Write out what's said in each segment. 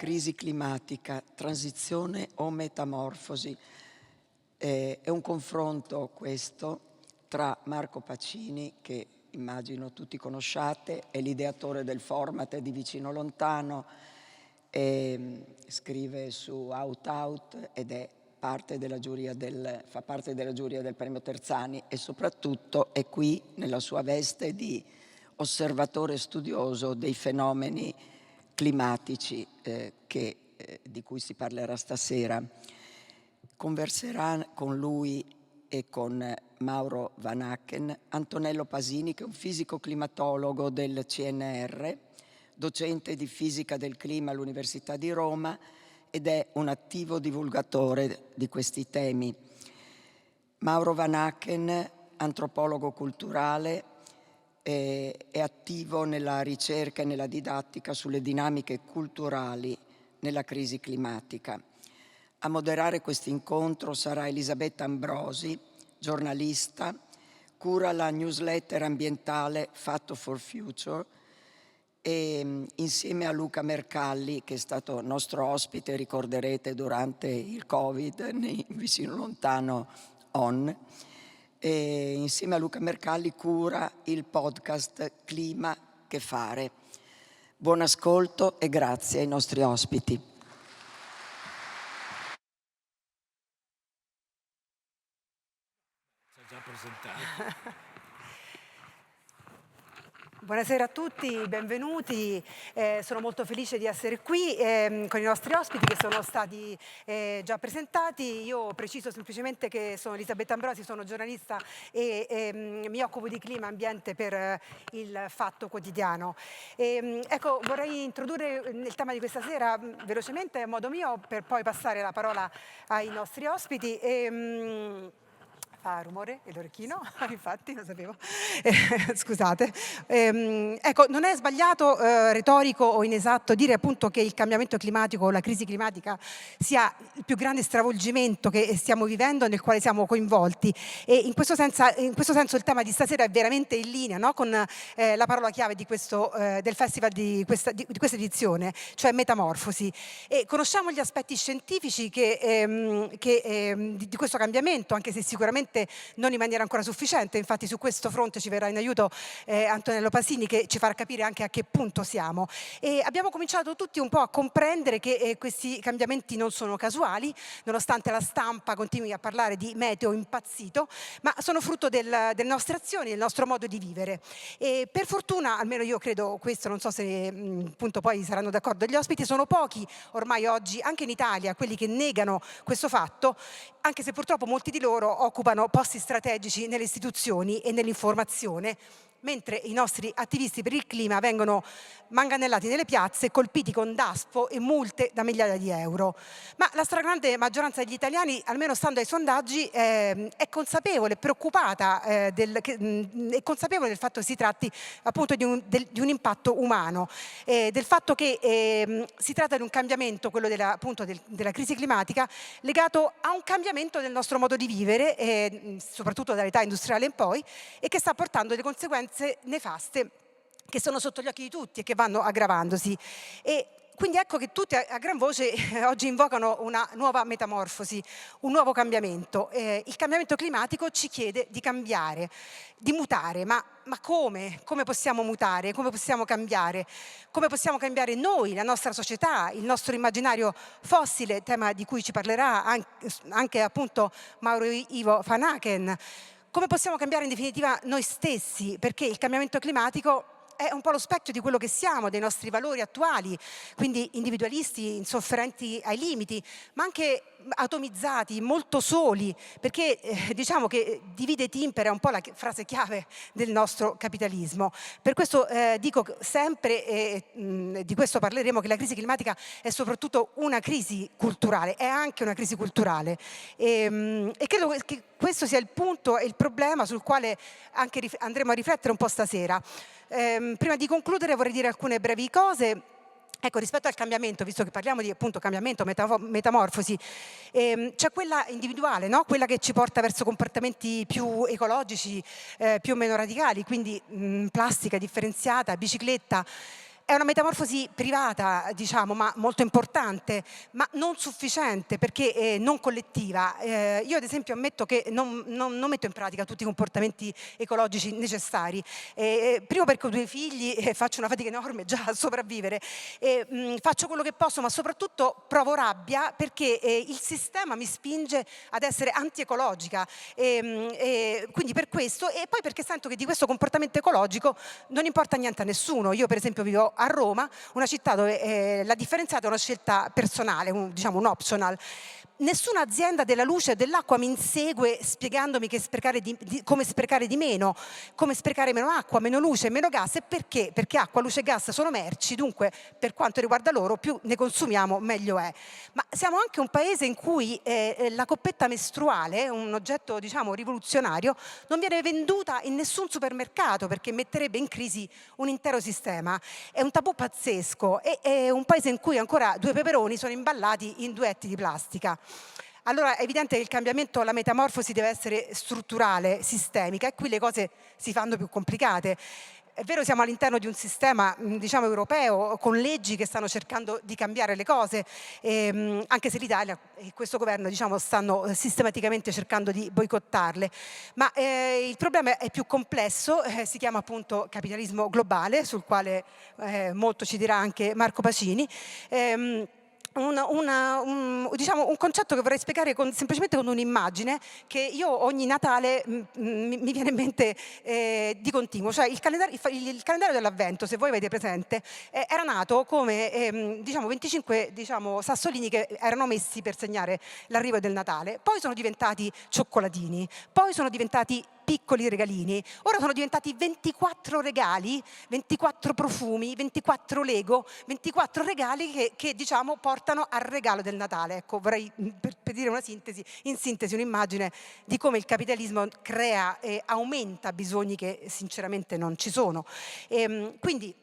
crisi climatica, transizione o metamorfosi. È un confronto questo tra Marco Pacini, che immagino tutti conosciate, è l'ideatore del format di Vicino Lontano, scrive su Out Out ed è parte della giuria fa parte della giuria del premio Terzani e soprattutto è qui nella sua veste di osservatore studioso dei fenomeni climatici di cui si parlerà stasera. Converserà con lui e con Mauro Van Aken Antonello Pasini, che è un fisico climatologo del CNR, docente di fisica del clima all'Università di Roma ed è un attivo divulgatore di questi temi. Mauro Van Aken, antropologo culturale, è attivo nella ricerca e nella didattica sulle dinamiche culturali nella crisi climatica. A moderare questo incontro sarà Elisabetta Ambrosi, giornalista, cura la newsletter ambientale Fatto for Future e insieme a Luca Mercalli, che è stato nostro ospite, ricorderete, durante il Covid, in Vicino Lontano On, e insieme a Luca Mercalli cura il podcast Clima che fare. Buon ascolto e grazie ai nostri ospiti. Già presentato. Buonasera a tutti, benvenuti. Sono molto felice di essere qui con i nostri ospiti che sono stati già presentati. Io preciso semplicemente che sono Elisabetta Ambrosi, sono giornalista e mi occupo di clima e ambiente per il Fatto Quotidiano. Ecco, vorrei introdurre il tema di questa sera velocemente a modo mio per poi passare la parola ai nostri ospiti. Fa rumore l'orecchino, infatti lo sapevo, scusate. Ecco, non è sbagliato, retorico o inesatto dire appunto che il cambiamento climatico o la crisi climatica sia il più grande stravolgimento che stiamo vivendo, nel quale siamo coinvolti, e in questo senso il tema di stasera è veramente in linea, no? Con la parola chiave di questo, del festival di questa edizione, cioè metamorfosi. E conosciamo gli aspetti scientifici di questo cambiamento, anche se sicuramente non in maniera ancora sufficiente. Infatti su questo fronte ci verrà in aiuto Antonello Pasini, che ci farà capire anche a che punto siamo. E abbiamo cominciato tutti un po' a comprendere che questi cambiamenti non sono casuali, nonostante la stampa continui a parlare di meteo impazzito, ma sono frutto delle nostre azioni, del nostro modo di vivere. E per fortuna, almeno io credo questo, non so se appunto poi saranno d'accordo gli ospiti, sono pochi ormai oggi, anche in Italia, quelli che negano questo fatto, anche se purtroppo molti di loro occupano posti strategici nelle istituzioni e nell'informazione, mentre i nostri attivisti per il clima vengono manganellati nelle piazze, colpiti con daspo e multe da migliaia di euro. Ma la stragrande maggioranza degli italiani, almeno stando ai sondaggi, è consapevole, preoccupata, è consapevole del fatto che si tratti appunto di un impatto umano, del fatto che si tratta di un cambiamento, quello della crisi climatica, legato a un cambiamento del nostro modo di vivere, soprattutto dall'età industriale in poi, e che sta portando delle conseguenze nefaste che sono sotto gli occhi di tutti e che vanno aggravandosi. E quindi ecco che tutti a gran voce oggi invocano una nuova metamorfosi, un nuovo cambiamento. Il cambiamento climatico ci chiede di cambiare, di mutare, ma come? Come possiamo mutare? Come possiamo cambiare? Come possiamo cambiare noi, la nostra società, il nostro immaginario fossile, tema di cui ci parlerà anche appunto Mauro Ivo Van Aken. Come possiamo cambiare in definitiva noi stessi? Perché il cambiamento climatico è un po' lo specchio di quello che siamo, dei nostri valori attuali, quindi individualisti, insofferenti ai limiti, ma anche atomizzati, molto soli, perché diciamo che divide et impera è un po' la frase chiave del nostro capitalismo. Per questo dico sempre, di questo parleremo, che la crisi climatica è soprattutto una crisi culturale, è anche una crisi culturale, e credo che questo sia il punto e il problema sul quale anche andremo a riflettere un po' stasera. Prima di concludere vorrei dire alcune brevi cose. Ecco, rispetto al cambiamento, visto che parliamo di appunto cambiamento, metamorfosi, c'è quella individuale, no? Quella che ci porta verso comportamenti più ecologici, più o meno radicali, quindi plastica differenziata, bicicletta. È una metamorfosi privata, diciamo, ma molto importante, ma non sufficiente perché non collettiva. Io ad esempio ammetto che non metto in pratica tutti i comportamenti ecologici necessari. Primo perché ho 2 figli e faccio una fatica enorme già a sopravvivere. Faccio quello che posso, ma soprattutto provo rabbia perché il sistema mi spinge ad essere anti-ecologica. Quindi per questo, e poi perché sento che di questo comportamento ecologico non importa niente a nessuno. Io per esempio vivo a Roma, una città dove la differenziata è una scelta personale, diciamo un optional. Nessuna azienda della luce e dell'acqua mi insegue spiegandomi che come sprecare di meno, come sprecare meno acqua, meno luce, meno gas. E perché? Perché acqua, luce e gas sono merci, dunque per quanto riguarda loro più ne consumiamo meglio è. Ma siamo anche un paese in cui la coppetta mestruale, un oggetto diciamo rivoluzionario, non viene venduta in nessun supermercato perché metterebbe in crisi un intero sistema. È un tabù pazzesco, è un paese in cui ancora 2 peperoni sono imballati in 2 etti di plastica. Allora è evidente che il cambiamento, la metamorfosi deve essere strutturale, sistemica, e qui le cose si fanno più complicate. È vero, siamo all'interno di un sistema diciamo europeo con leggi che stanno cercando di cambiare le cose, anche se l'Italia e questo governo diciamo, stanno sistematicamente cercando di boicottarle. Ma il problema è più complesso, si chiama appunto capitalismo globale, sul quale molto ci dirà anche Marco Pacini. Diciamo, un concetto che vorrei spiegare semplicemente con un'immagine che io ogni Natale mi viene in mente di continuo. Cioè il calendario dell'Avvento, se voi avete presente, era nato come 25 sassolini che erano messi per segnare l'arrivo del Natale. Poi sono diventati cioccolatini, poi sono diventati piccoli regalini, ora sono diventati 24 regali, 24 profumi, 24 Lego, 24 regali che diciamo portano al regalo del Natale. Ecco, vorrei per dire in sintesi un'immagine di come il capitalismo crea e aumenta bisogni che sinceramente non ci sono. Quindi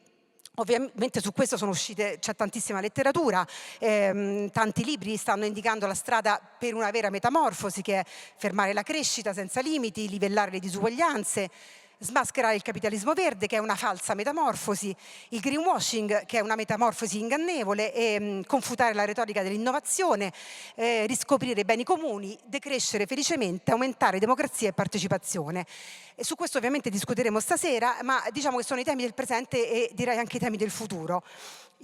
ovviamente su questo c'è tantissima letteratura, tanti libri stanno indicando la strada per una vera metamorfosi, che è fermare la crescita senza limiti, livellare le disuguaglianze, smascherare il capitalismo verde, che è una falsa metamorfosi, il greenwashing, che è una metamorfosi ingannevole, confutare la retorica dell'innovazione, riscoprire i beni comuni, decrescere felicemente, aumentare democrazia e partecipazione. E su questo ovviamente discuteremo stasera, ma diciamo che sono i temi del presente e direi anche i temi del futuro.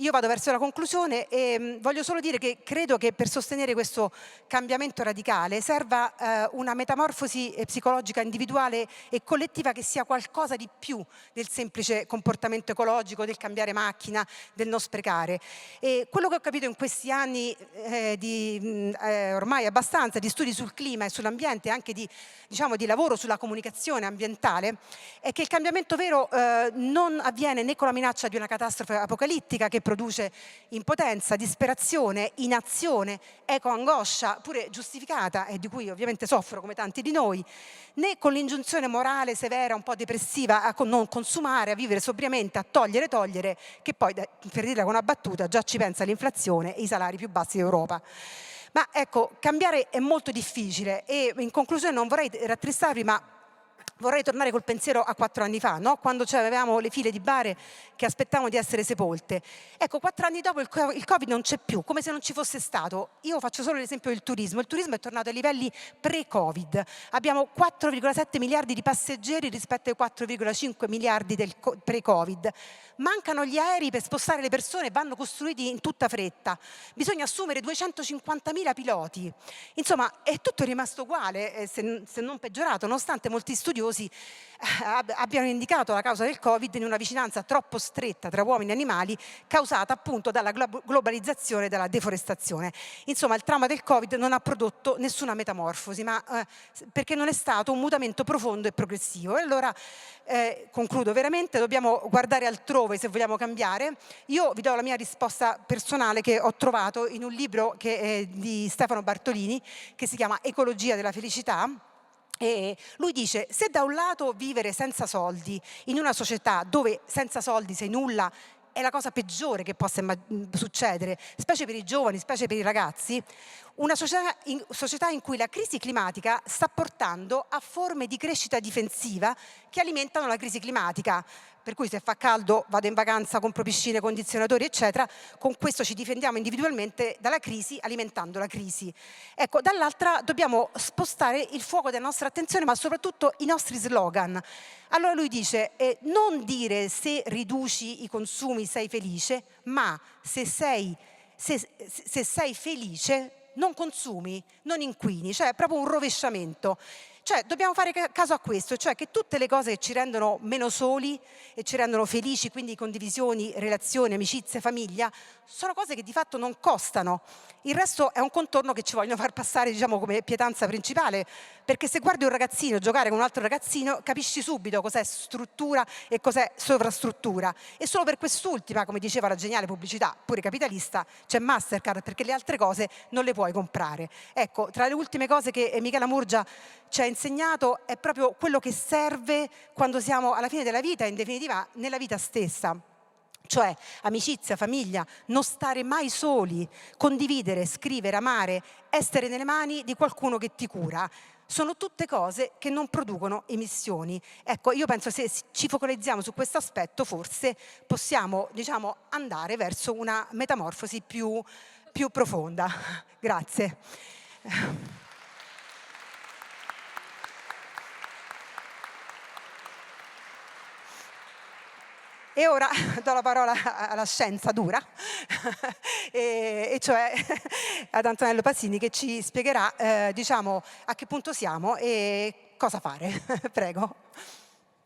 Io vado verso la conclusione e voglio solo dire che credo che per sostenere questo cambiamento radicale serva una metamorfosi psicologica individuale e collettiva che sia qualcosa di più del semplice comportamento ecologico, del cambiare macchina, del non sprecare. E quello che ho capito in questi anni ormai abbastanza di studi sul clima e sull'ambiente, anche di lavoro sulla comunicazione ambientale, è che il cambiamento vero non avviene né con la minaccia di una catastrofe apocalittica che produce impotenza, disperazione, inazione, ecoangoscia, pure giustificata e di cui ovviamente soffro come tanti di noi, né con l'ingiunzione morale severa, un po' depressiva, a non consumare, a vivere sobriamente, a togliere, che poi, per dirla con una battuta, già ci pensa l'inflazione e i salari più bassi d'Europa. Ma ecco, cambiare è molto difficile e in conclusione non vorrei rattristarvi, ma vorrei tornare col pensiero a 4 anni fa, no? Quando avevamo le file di bare che aspettavano di essere sepolte. Ecco, 4 anni dopo il Covid non c'è più, come se non ci fosse stato. Io faccio solo l'esempio del turismo. Il turismo è tornato ai livelli pre-Covid. Abbiamo 4,7 miliardi di passeggeri rispetto ai 4,5 miliardi del pre-Covid. Mancano gli aerei per spostare le persone, vanno costruiti in tutta fretta. Bisogna assumere 250.000 piloti. Insomma, è tutto rimasto uguale, se non peggiorato, nonostante molti studiosi abbiano indicato la causa del Covid in una vicinanza troppo stretta tra uomini e animali, causata appunto dalla globalizzazione e dalla deforestazione. Insomma, il trauma del Covid non ha prodotto nessuna metamorfosi, ma perché non è stato un mutamento profondo e progressivo. E allora, concludo veramente, dobbiamo guardare altrove se vogliamo cambiare. Io vi do la mia risposta personale che ho trovato in un libro di Stefano Bartolini che si chiama Ecologia della felicità. E lui dice: se da un lato vivere senza soldi in una società dove senza soldi sei nulla è la cosa peggiore che possa succedere, specie per i giovani, specie per i ragazzi, Una società in cui la crisi climatica sta portando a forme di crescita difensiva che alimentano la crisi climatica. Per cui se fa caldo vado in vacanza, compro piscine, condizionatori, eccetera. Con questo ci difendiamo individualmente dalla crisi, alimentando la crisi. Ecco, dall'altra dobbiamo spostare il fuoco della nostra attenzione, ma soprattutto i nostri slogan. Allora lui dice, non dire se riduci i consumi sei felice, ma se sei felice non consumi, non inquini, cioè è proprio un rovesciamento. Cioè dobbiamo fare caso a questo, cioè che tutte le cose che ci rendono meno soli e ci rendono felici, quindi condivisioni, relazioni, amicizie, famiglia, sono cose che di fatto non costano. Il resto è un contorno che ci vogliono far passare, diciamo, come pietanza principale, perché se guardi un ragazzino giocare con un altro ragazzino capisci subito cos'è struttura e cos'è sovrastruttura. E solo per quest'ultima, come diceva la geniale pubblicità, pure capitalista, c'è Mastercard, perché le altre cose non le puoi comprare. Ecco, tra le ultime cose che Michela Murgia ci ha insegnato è proprio quello che serve quando siamo alla fine della vita, in definitiva nella vita stessa. Cioè amicizia, famiglia, non stare mai soli, condividere, scrivere, amare, essere nelle mani di qualcuno che ti cura. Sono tutte cose che non producono emissioni. Ecco, io penso se ci focalizziamo su questo aspetto forse possiamo, diciamo, andare verso una metamorfosi più profonda. Grazie. E ora do la parola alla scienza dura, e cioè ad Antonello Pasini, che ci spiegherà diciamo, a che punto siamo e cosa fare. Prego.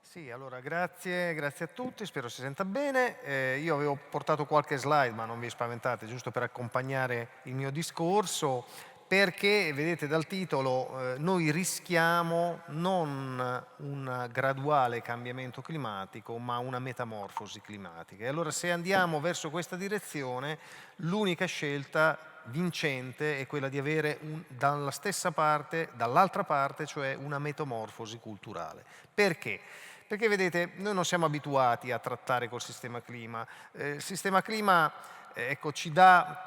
Sì, allora grazie a tutti, spero si senta bene. Io avevo portato qualche slide, ma non vi spaventate, giusto per accompagnare il mio discorso, perché vedete dal titolo noi rischiamo non un graduale cambiamento climatico, ma una metamorfosi climatica. E allora se andiamo verso questa direzione, l'unica scelta vincente è quella di avere dall'altra parte, cioè una metamorfosi culturale. Perché? Perché vedete, noi non siamo abituati a trattare col sistema clima. Il sistema clima ecco, ci dà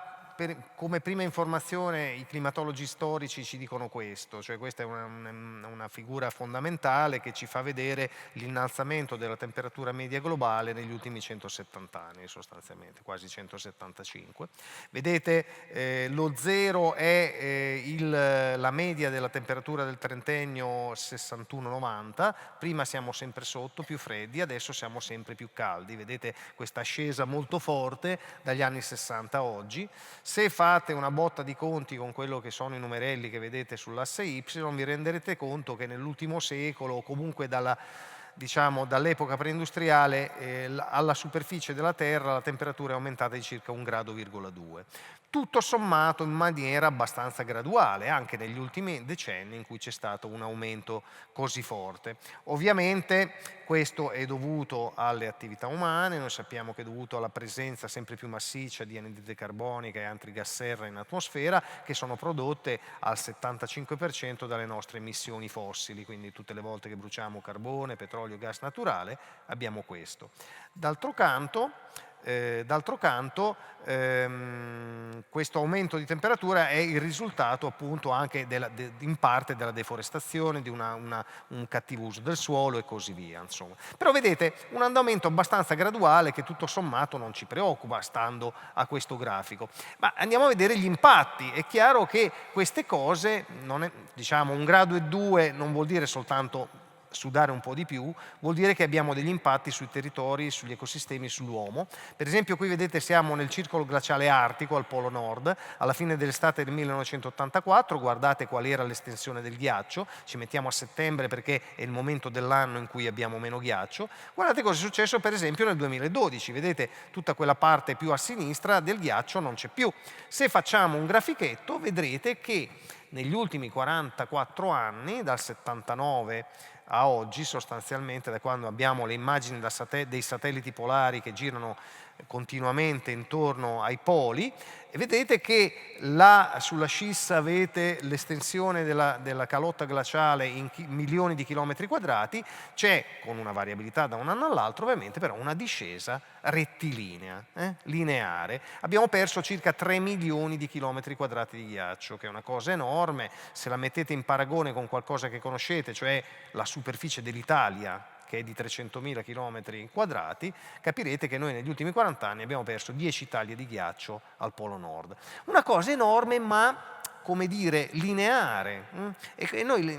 come prima informazione, i climatologi storici ci dicono questo, cioè questa è una figura fondamentale che ci fa vedere l'innalzamento della temperatura media globale negli ultimi 170 anni sostanzialmente, quasi 175. Vedete lo zero è la media della temperatura del trentennio 61-90, prima siamo sempre sotto, più freddi, adesso siamo sempre più caldi, vedete questa ascesa molto forte dagli anni 60 a oggi. Se fate una botta di conti con quello che sono i numerelli che vedete sull'asse Y, vi renderete conto che nell'ultimo secolo, o comunque dall'epoca preindustriale, alla superficie della Terra la temperatura è aumentata di circa 1,2 gradi. Tutto sommato in maniera abbastanza graduale, anche negli ultimi decenni in cui c'è stato un aumento così forte. Ovviamente questo è dovuto alle attività umane, noi sappiamo che è dovuto alla presenza sempre più massiccia di anidride carbonica e altri gas serra in atmosfera, che sono prodotte al 75% dalle nostre emissioni fossili, quindi tutte le volte che bruciamo carbone, petrolio, gas naturale abbiamo questo. D'altro canto questo aumento di temperatura è il risultato appunto anche in parte della deforestazione, di un cattivo uso del suolo e così via, insomma. Però vedete un andamento abbastanza graduale che tutto sommato non ci preoccupa stando a questo grafico. Ma andiamo a vedere gli impatti. È chiaro che queste cose, diciamo 1,2 gradi non vuol dire soltanto sudare un po' di più, vuol dire che abbiamo degli impatti sui territori, sugli ecosistemi, sull'uomo. Per esempio qui vedete siamo nel circolo glaciale artico al polo nord, alla fine dell'estate del 1984, guardate qual era l'estensione del ghiaccio, ci mettiamo a settembre perché è il momento dell'anno in cui abbiamo meno ghiaccio, guardate cosa è successo per esempio nel 2012, vedete tutta quella parte più a sinistra del ghiaccio non c'è più. Se facciamo un grafichetto vedrete che negli ultimi 44 anni, dal 79 a oggi, sostanzialmente da quando abbiamo le immagini dei satelliti polari che girano continuamente intorno ai poli, e vedete che là sulla scissa avete l'estensione della calotta glaciale in milioni di chilometri quadrati, c'è, con una variabilità da un anno all'altro ovviamente, però una discesa rettilinea, lineare. Abbiamo perso circa 3 milioni di chilometri quadrati di ghiaccio, che è una cosa enorme. Se la mettete in paragone con qualcosa che conoscete, cioè la superficie dell'Italia, che è di 300.000 km quadrati, capirete che noi negli ultimi 40 anni abbiamo perso 10 taglie di ghiaccio al Polo Nord. Una cosa enorme, ma come dire, lineare. E noi,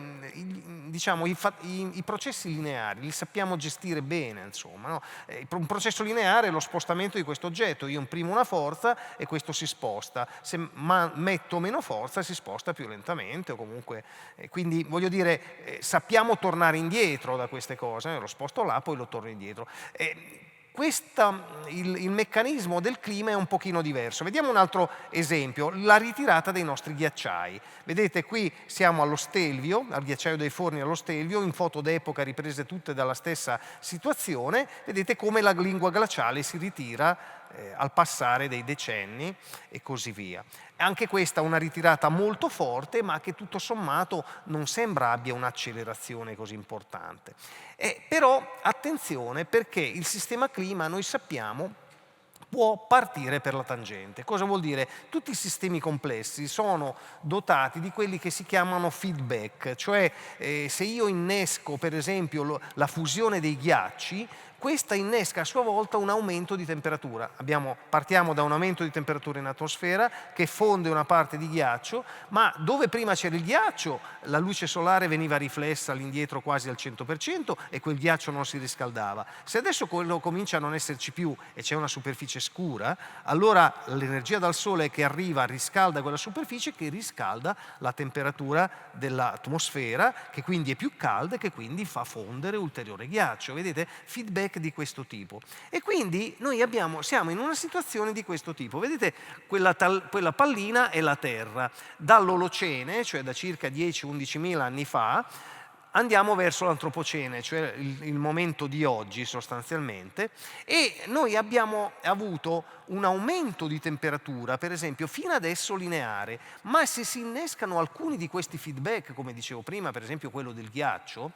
diciamo, i processi lineari li sappiamo gestire bene, insomma, no? Un processo lineare è lo spostamento di questo oggetto. Io imprimo una forza e questo si sposta. Se metto meno forza si sposta più lentamente, o comunque, quindi voglio dire, sappiamo tornare indietro da queste cose. Lo sposto là, poi lo torno indietro. Il meccanismo del clima è un pochino diverso. Vediamo un altro esempio, la ritirata dei nostri ghiacciai. Vedete, qui siamo allo Stelvio, al ghiacciaio dei Forni allo Stelvio, in foto d'epoca riprese tutte dalla stessa situazione. Vedete come la lingua glaciale si ritira al passare dei decenni e così via. Anche questa è una ritirata molto forte, ma che tutto sommato non sembra abbia un'accelerazione così importante. Però attenzione, perché il sistema clima, noi sappiamo, può partire per la tangente. Cosa vuol dire? Tutti i sistemi complessi sono dotati di quelli che si chiamano feedback, cioè se io innesco per esempio la fusione dei ghiacci, questa innesca a sua volta un aumento di temperatura. Partiamo da un aumento di temperatura in atmosfera che fonde una parte di ghiaccio, ma dove prima c'era il ghiaccio la luce solare veniva riflessa all'indietro quasi al 100% e quel ghiaccio non si riscaldava. Se adesso quello comincia a non esserci più e c'è una superficie scura, allora l'energia dal sole che arriva riscalda quella superficie, che riscalda la temperatura dell'atmosfera, che quindi è più calda e che quindi fa fondere ulteriore ghiaccio. Vedete? Feedback di questo tipo. E quindi noi siamo in una situazione di questo tipo. Vedete, quella pallina è la Terra. Dall'Olocene, cioè da circa 10-11 mila anni fa, andiamo verso l'Antropocene, cioè il momento di oggi sostanzialmente, e noi abbiamo avuto un aumento di temperatura, per esempio, fino adesso lineare, ma se si innescano alcuni di questi feedback, come dicevo prima, per esempio quello del ghiaccio,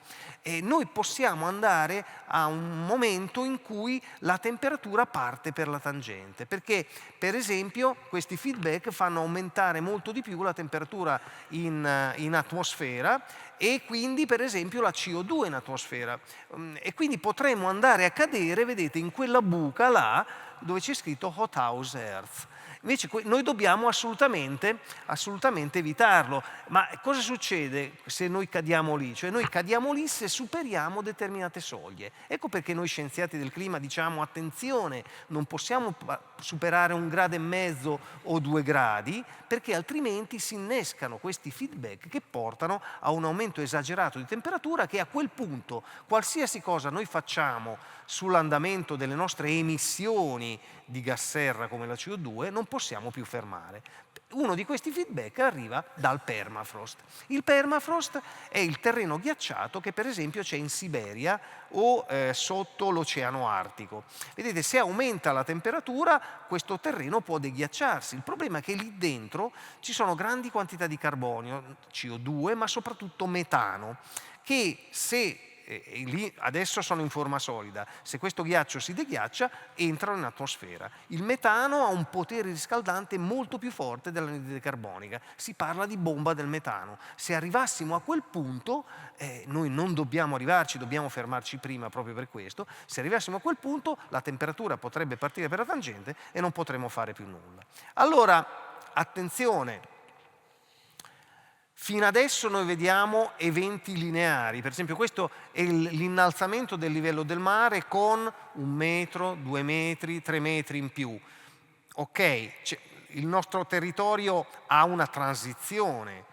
noi possiamo andare a un momento in cui la temperatura parte per la tangente, perché per esempio questi feedback fanno aumentare molto di più la temperatura in atmosfera, e quindi per esempio la CO2 in atmosfera, e quindi potremmo andare a cadere, vedete, in quella buca là dove c'è scritto Hot House Earth. Invece noi dobbiamo assolutamente evitarlo. Ma cosa succede se noi cadiamo lì? Cioè noi cadiamo lì se superiamo determinate soglie. Ecco perché noi scienziati del clima diciamo attenzione, non possiamo superare 1,5 gradi o 2 gradi, perché altrimenti si innescano questi feedback che portano a un aumento esagerato di temperatura, che a quel punto qualsiasi cosa noi facciamo sull'andamento delle nostre emissioni di gas serra come la CO2 non possiamo più fermare. Uno di questi feedback arriva dal permafrost. Il permafrost è il terreno ghiacciato che per esempio c'è in Siberia o sotto l'Oceano Artico. Vedete, se aumenta la temperatura questo terreno può deghiacciarsi. Il problema è che lì dentro ci sono grandi quantità di carbonio, CO2, ma soprattutto metano, che se lì adesso sono in forma solida, se questo ghiaccio si deghiaccia entrano in atmosfera. Il metano ha un potere riscaldante molto più forte dell'anidride carbonica, si parla di bomba del metano. Se arrivassimo a quel punto, noi non dobbiamo arrivarci, dobbiamo fermarci prima proprio per questo, se arrivassimo a quel punto la temperatura potrebbe partire per la tangente e non potremo fare più nulla. Allora, attenzione! Fino adesso noi vediamo eventi lineari, per esempio questo è l'innalzamento del livello del mare con 1 metro, 2 metri, 3 metri in più. Ok, il nostro territorio ha una transizione,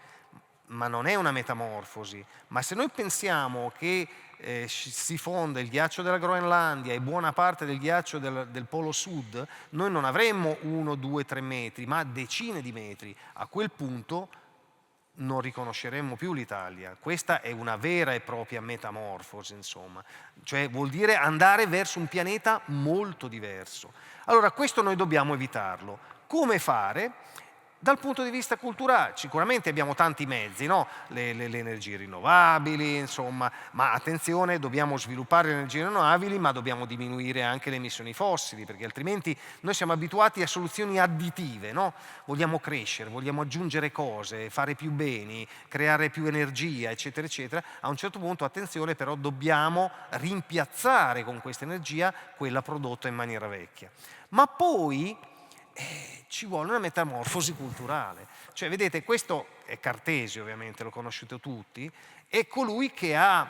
ma non è una metamorfosi. Ma se noi pensiamo che si fonde il ghiaccio della Groenlandia e buona parte del ghiaccio del Polo Sud, noi non avremmo 1, 2, 3 metri, ma decine di metri. A quel punto non riconosceremmo più l'Italia. Questa è una vera e propria metamorfosi, insomma, cioè vuol dire andare verso un pianeta molto diverso. Allora questo noi dobbiamo evitarlo. Come fare? Dal punto di vista culturale, sicuramente abbiamo tanti mezzi, no? Le energie rinnovabili, insomma, ma attenzione, dobbiamo sviluppare le energie rinnovabili, ma dobbiamo diminuire anche le emissioni fossili, perché altrimenti noi siamo abituati a soluzioni additive, no? Vogliamo crescere, vogliamo aggiungere cose, fare più beni, creare più energia, eccetera, eccetera. A un certo punto, attenzione, però dobbiamo rimpiazzare con questa energia quella prodotta in maniera vecchia. Ma poi ci vuole una metamorfosi culturale. Cioè, vedete, questo è Cartesio, ovviamente, lo conosciute tutti, è colui che ha,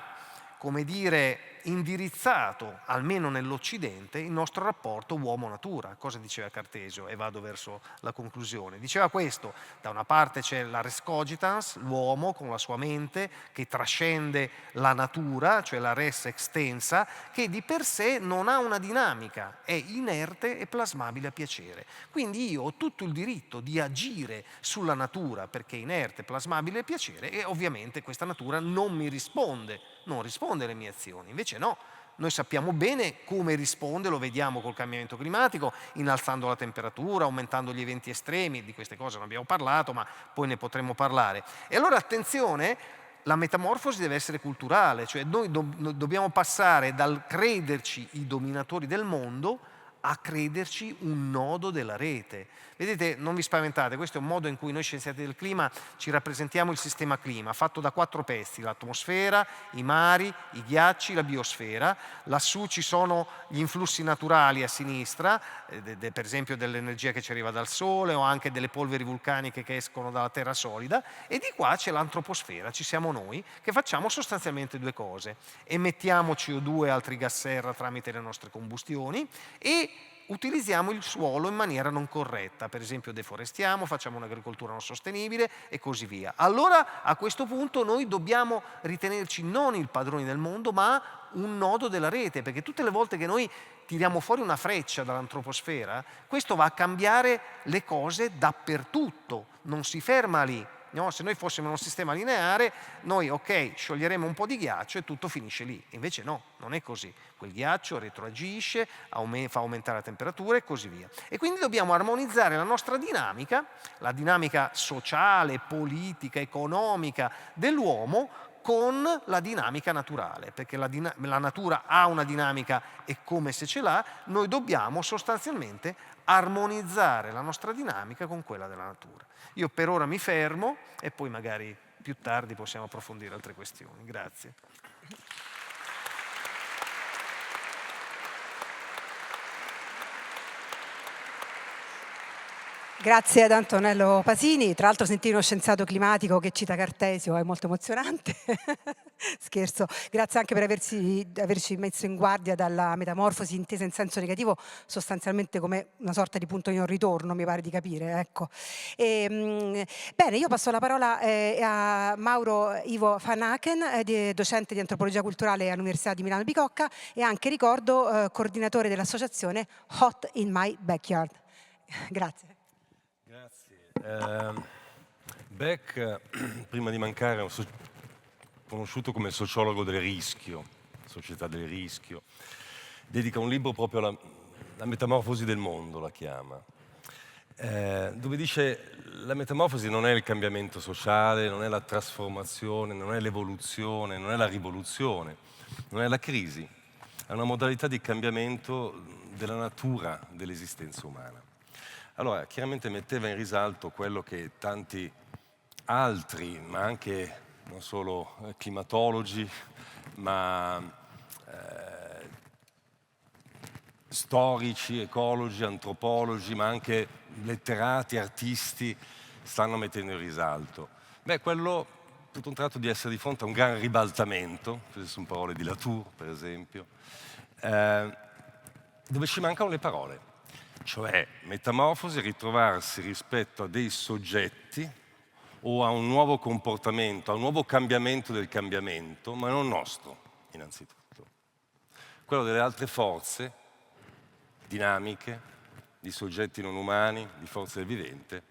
come dire, indirizzato, almeno nell'Occidente, il nostro rapporto uomo-natura. Cosa diceva Cartesio? E vado verso la conclusione. Diceva questo: da una parte c'è la res cogitans, l'uomo con la sua mente che trascende la natura, cioè la res extensa, che di per sé non ha una dinamica, è inerte e plasmabile a piacere. Quindi io ho tutto il diritto di agire sulla natura perché è inerte, plasmabile a piacere, e ovviamente questa natura non mi risponde, non risponde alle mie azioni. Invece no, noi sappiamo bene come risponde, lo vediamo col cambiamento climatico, innalzando la temperatura, aumentando gli eventi estremi. Di queste cose non abbiamo parlato, ma poi ne potremo parlare. E allora attenzione, la metamorfosi deve essere culturale, cioè noi dobbiamo passare dal crederci i dominatori del mondo a crederci un nodo della rete. Vedete, non vi spaventate, questo è un modo in cui noi scienziati del clima ci rappresentiamo il sistema clima, fatto da 4 pezzi: l'atmosfera, i mari, i ghiacci, la biosfera. Lassù ci sono gli influssi naturali a sinistra, per esempio dell'energia che ci arriva dal sole o anche delle polveri vulcaniche che escono dalla terra solida, e di qua c'è l'antroposfera, ci siamo noi, che facciamo sostanzialmente 2 cose: emettiamo CO2 e altri gas serra tramite le nostre combustioni e utilizziamo il suolo in maniera non corretta, per esempio deforestiamo, facciamo un'agricoltura non sostenibile e così via. Allora a questo punto noi dobbiamo ritenerci non il padroni del mondo, ma un nodo della rete, perché tutte le volte che noi tiriamo fuori una freccia dall'antroposfera, questo va a cambiare le cose dappertutto, non si ferma lì. No, se noi fossimo in un sistema lineare, noi ok, scioglieremo un po' di ghiaccio e tutto finisce lì. Invece no, non è così. Quel ghiaccio retroagisce, fa aumentare la temperatura e così via. E quindi dobbiamo armonizzare la nostra dinamica, la dinamica sociale, politica, economica dell'uomo con la dinamica naturale, perché la natura ha una dinamica e come se ce l'ha, noi dobbiamo sostanzialmente armonizzare la nostra dinamica con quella della natura. Io per ora mi fermo e poi magari più tardi possiamo approfondire altre questioni. Grazie. Grazie ad Antonello Pasini. Tra l'altro sentire uno scienziato climatico che cita Cartesio è molto emozionante. Scherzo. Grazie anche per averci messo in guardia dalla metamorfosi intesa in senso negativo, sostanzialmente come una sorta di punto di non ritorno, mi pare di capire. Ecco. Bene, io passo la parola a Mauro Ivo Van Aken, docente di antropologia culturale all'Università di Milano Bicocca e anche, ricordo, coordinatore dell'associazione Hot in My Backyard. Grazie. Beck, prima di mancare, è conosciuto come sociologo del rischio, società del rischio. Dedica un libro proprio alla metamorfosi del mondo, la chiama, dove dice: la metamorfosi non è il cambiamento sociale, non è la trasformazione, non è l'evoluzione, non è la rivoluzione, non è la crisi, è una modalità di cambiamento della natura dell'esistenza umana. Allora, chiaramente metteva in risalto quello che tanti altri, ma anche non solo climatologi, ma storici, ecologi, antropologi, ma anche letterati, artisti, stanno mettendo in risalto. Beh, quello, tutto un tratto, di essere di fronte a un gran ribaltamento, queste sono parole di Latour, per esempio, dove ci mancano le parole. Cioè, metamorfosi, ritrovarsi rispetto a dei soggetti o a un nuovo comportamento, a un nuovo cambiamento del cambiamento, ma non nostro, innanzitutto. Quello delle altre forze, dinamiche, di soggetti non umani, di forze del vivente,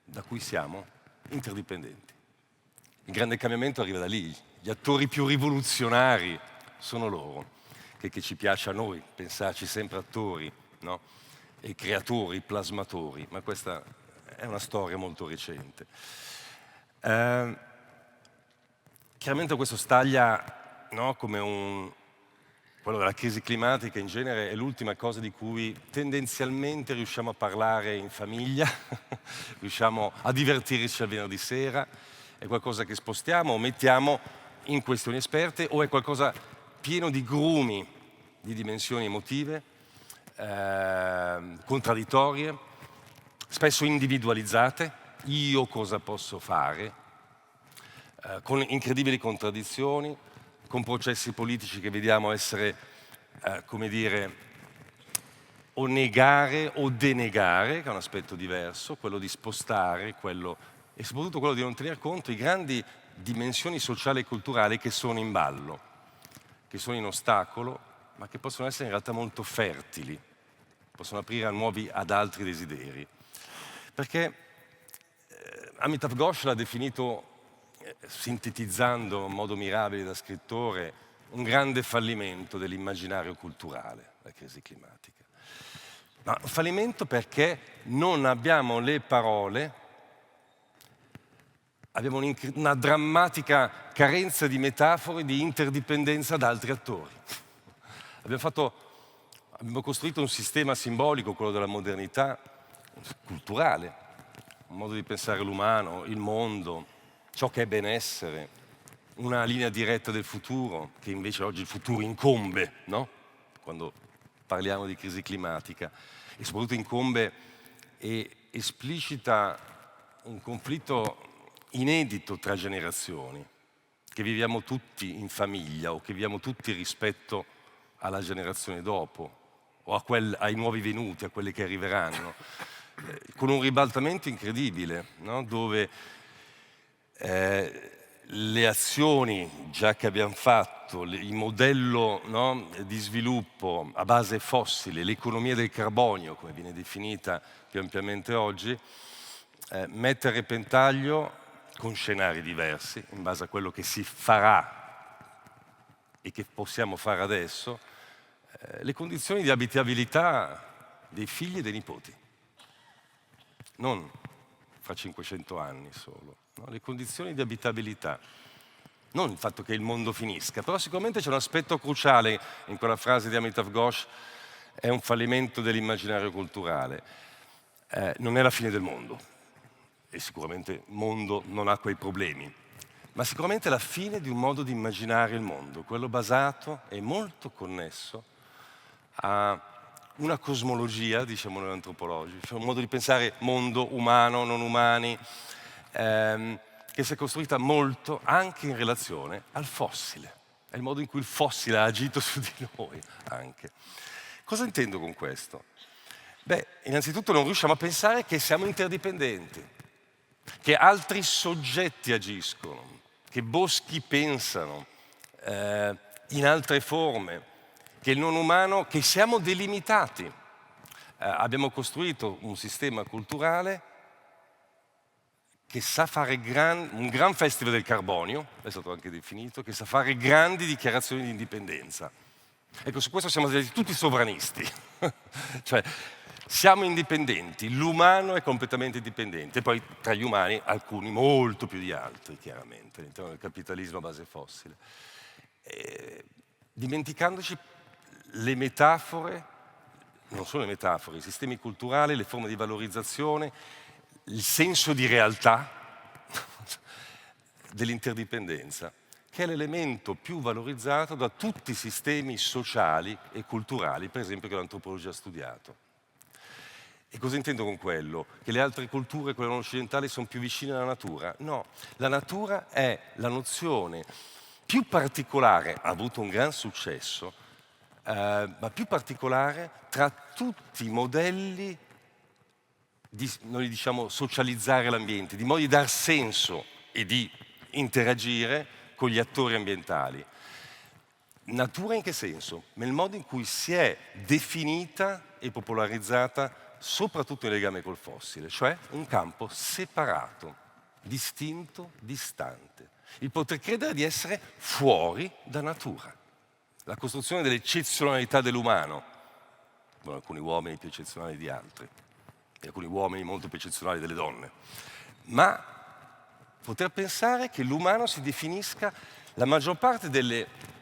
da cui siamo interdipendenti. Il grande cambiamento arriva da lì. Gli attori più rivoluzionari sono loro, che ci piace a noi pensarci sempre attori, no? E creatori, plasmatori, ma questa è una storia molto recente. Chiaramente questo staglia, no, come quello della crisi climatica in genere è l'ultima cosa di cui tendenzialmente riusciamo a parlare in famiglia, riusciamo a divertirci al venerdì sera, è qualcosa che spostiamo o mettiamo in questioni esperte o è qualcosa pieno di grumi, di dimensioni emotive, contraddittorie, spesso individualizzate, io cosa posso fare, con incredibili contraddizioni, con processi politici che vediamo essere, come dire, o negare o denegare, che è un aspetto diverso, quello di spostare, e soprattutto quello di non tener conto di grandi dimensioni sociali e culturali che sono in ballo, che sono in ostacolo, ma che possono essere in realtà molto fertili, possono aprire ad altri desideri. Perché Amitav Ghosh l'ha definito, sintetizzando in modo mirabile da scrittore, un grande fallimento dell'immaginario culturale, la crisi climatica. Ma un fallimento perché non abbiamo le parole, abbiamo una drammatica carenza di metafore, di interdipendenza da altri attori. Abbiamo costruito un sistema simbolico, quello della modernità, culturale, un modo di pensare l'umano, il mondo, ciò che è benessere, una linea diretta del futuro, che invece oggi il futuro incombe, no? Quando parliamo di crisi climatica, e soprattutto incombe e esplicita un conflitto inedito tra generazioni, che viviamo tutti in famiglia o che viviamo tutti rispetto alla generazione dopo o ai nuovi venuti, a quelli che arriveranno, con un ribaltamento incredibile, no? Dove le azioni già che abbiamo fatto, il modello, no, di sviluppo a base fossile, l'economia del carbonio, come viene definita più ampiamente oggi, mette a repentaglio, con scenari diversi, in base a quello che si farà e che possiamo fare adesso, le condizioni di abitabilità dei figli e dei nipoti. Non fra 500 anni solo, no? Le condizioni di abitabilità. Non il fatto che il mondo finisca, però sicuramente c'è un aspetto cruciale in quella frase di Amitav Ghosh, è un fallimento dell'immaginario culturale. Non è la fine del mondo, e sicuramente il mondo non ha quei problemi, ma sicuramente è la fine di un modo di immaginare il mondo, quello basato e molto connesso a una cosmologia, diciamo nell'antropologia, cioè un modo di pensare mondo, umano, non umani, che si è costruita molto anche in relazione al fossile. È il modo in cui il fossile ha agito su di noi anche. Cosa intendo con questo? Beh, innanzitutto non riusciamo a pensare che siamo interdipendenti, che altri soggetti agiscono, che boschi pensano in altre forme, che il non umano, che siamo delimitati. Abbiamo costruito un sistema culturale che sa fare un gran festival del carbonio, è stato anche definito, che sa fare grandi dichiarazioni di indipendenza. Ecco, su questo siamo stati tutti sovranisti, cioè siamo indipendenti, l'umano è completamente dipendente, poi tra gli umani alcuni molto più di altri, chiaramente, all'interno del capitalismo a base fossile. Dimenticandoci le metafore, non solo le metafore, i sistemi culturali, le forme di valorizzazione, il senso di realtà dell'interdipendenza, che è l'elemento più valorizzato da tutti i sistemi sociali e culturali, per esempio, che l'antropologia ha studiato. E cosa intendo con quello? Che le altre culture, quelle non occidentali, sono più vicine alla natura? No, la natura è la nozione più particolare, ha avuto un gran successo, ma più particolare tra tutti i modelli noi diciamo socializzare l'ambiente, di modo di dar senso e di interagire con gli attori ambientali. Natura in che senso? Nel modo in cui si è definita e popolarizzata soprattutto in legame col fossile, cioè un campo separato distinto, distante. Il poter credere di essere fuori da natura. La costruzione dell'eccezionalità dell'umano, con alcuni uomini più eccezionali di altri, e alcuni uomini molto più eccezionali delle donne. Ma poter pensare che l'umano si definisca la maggior parte delle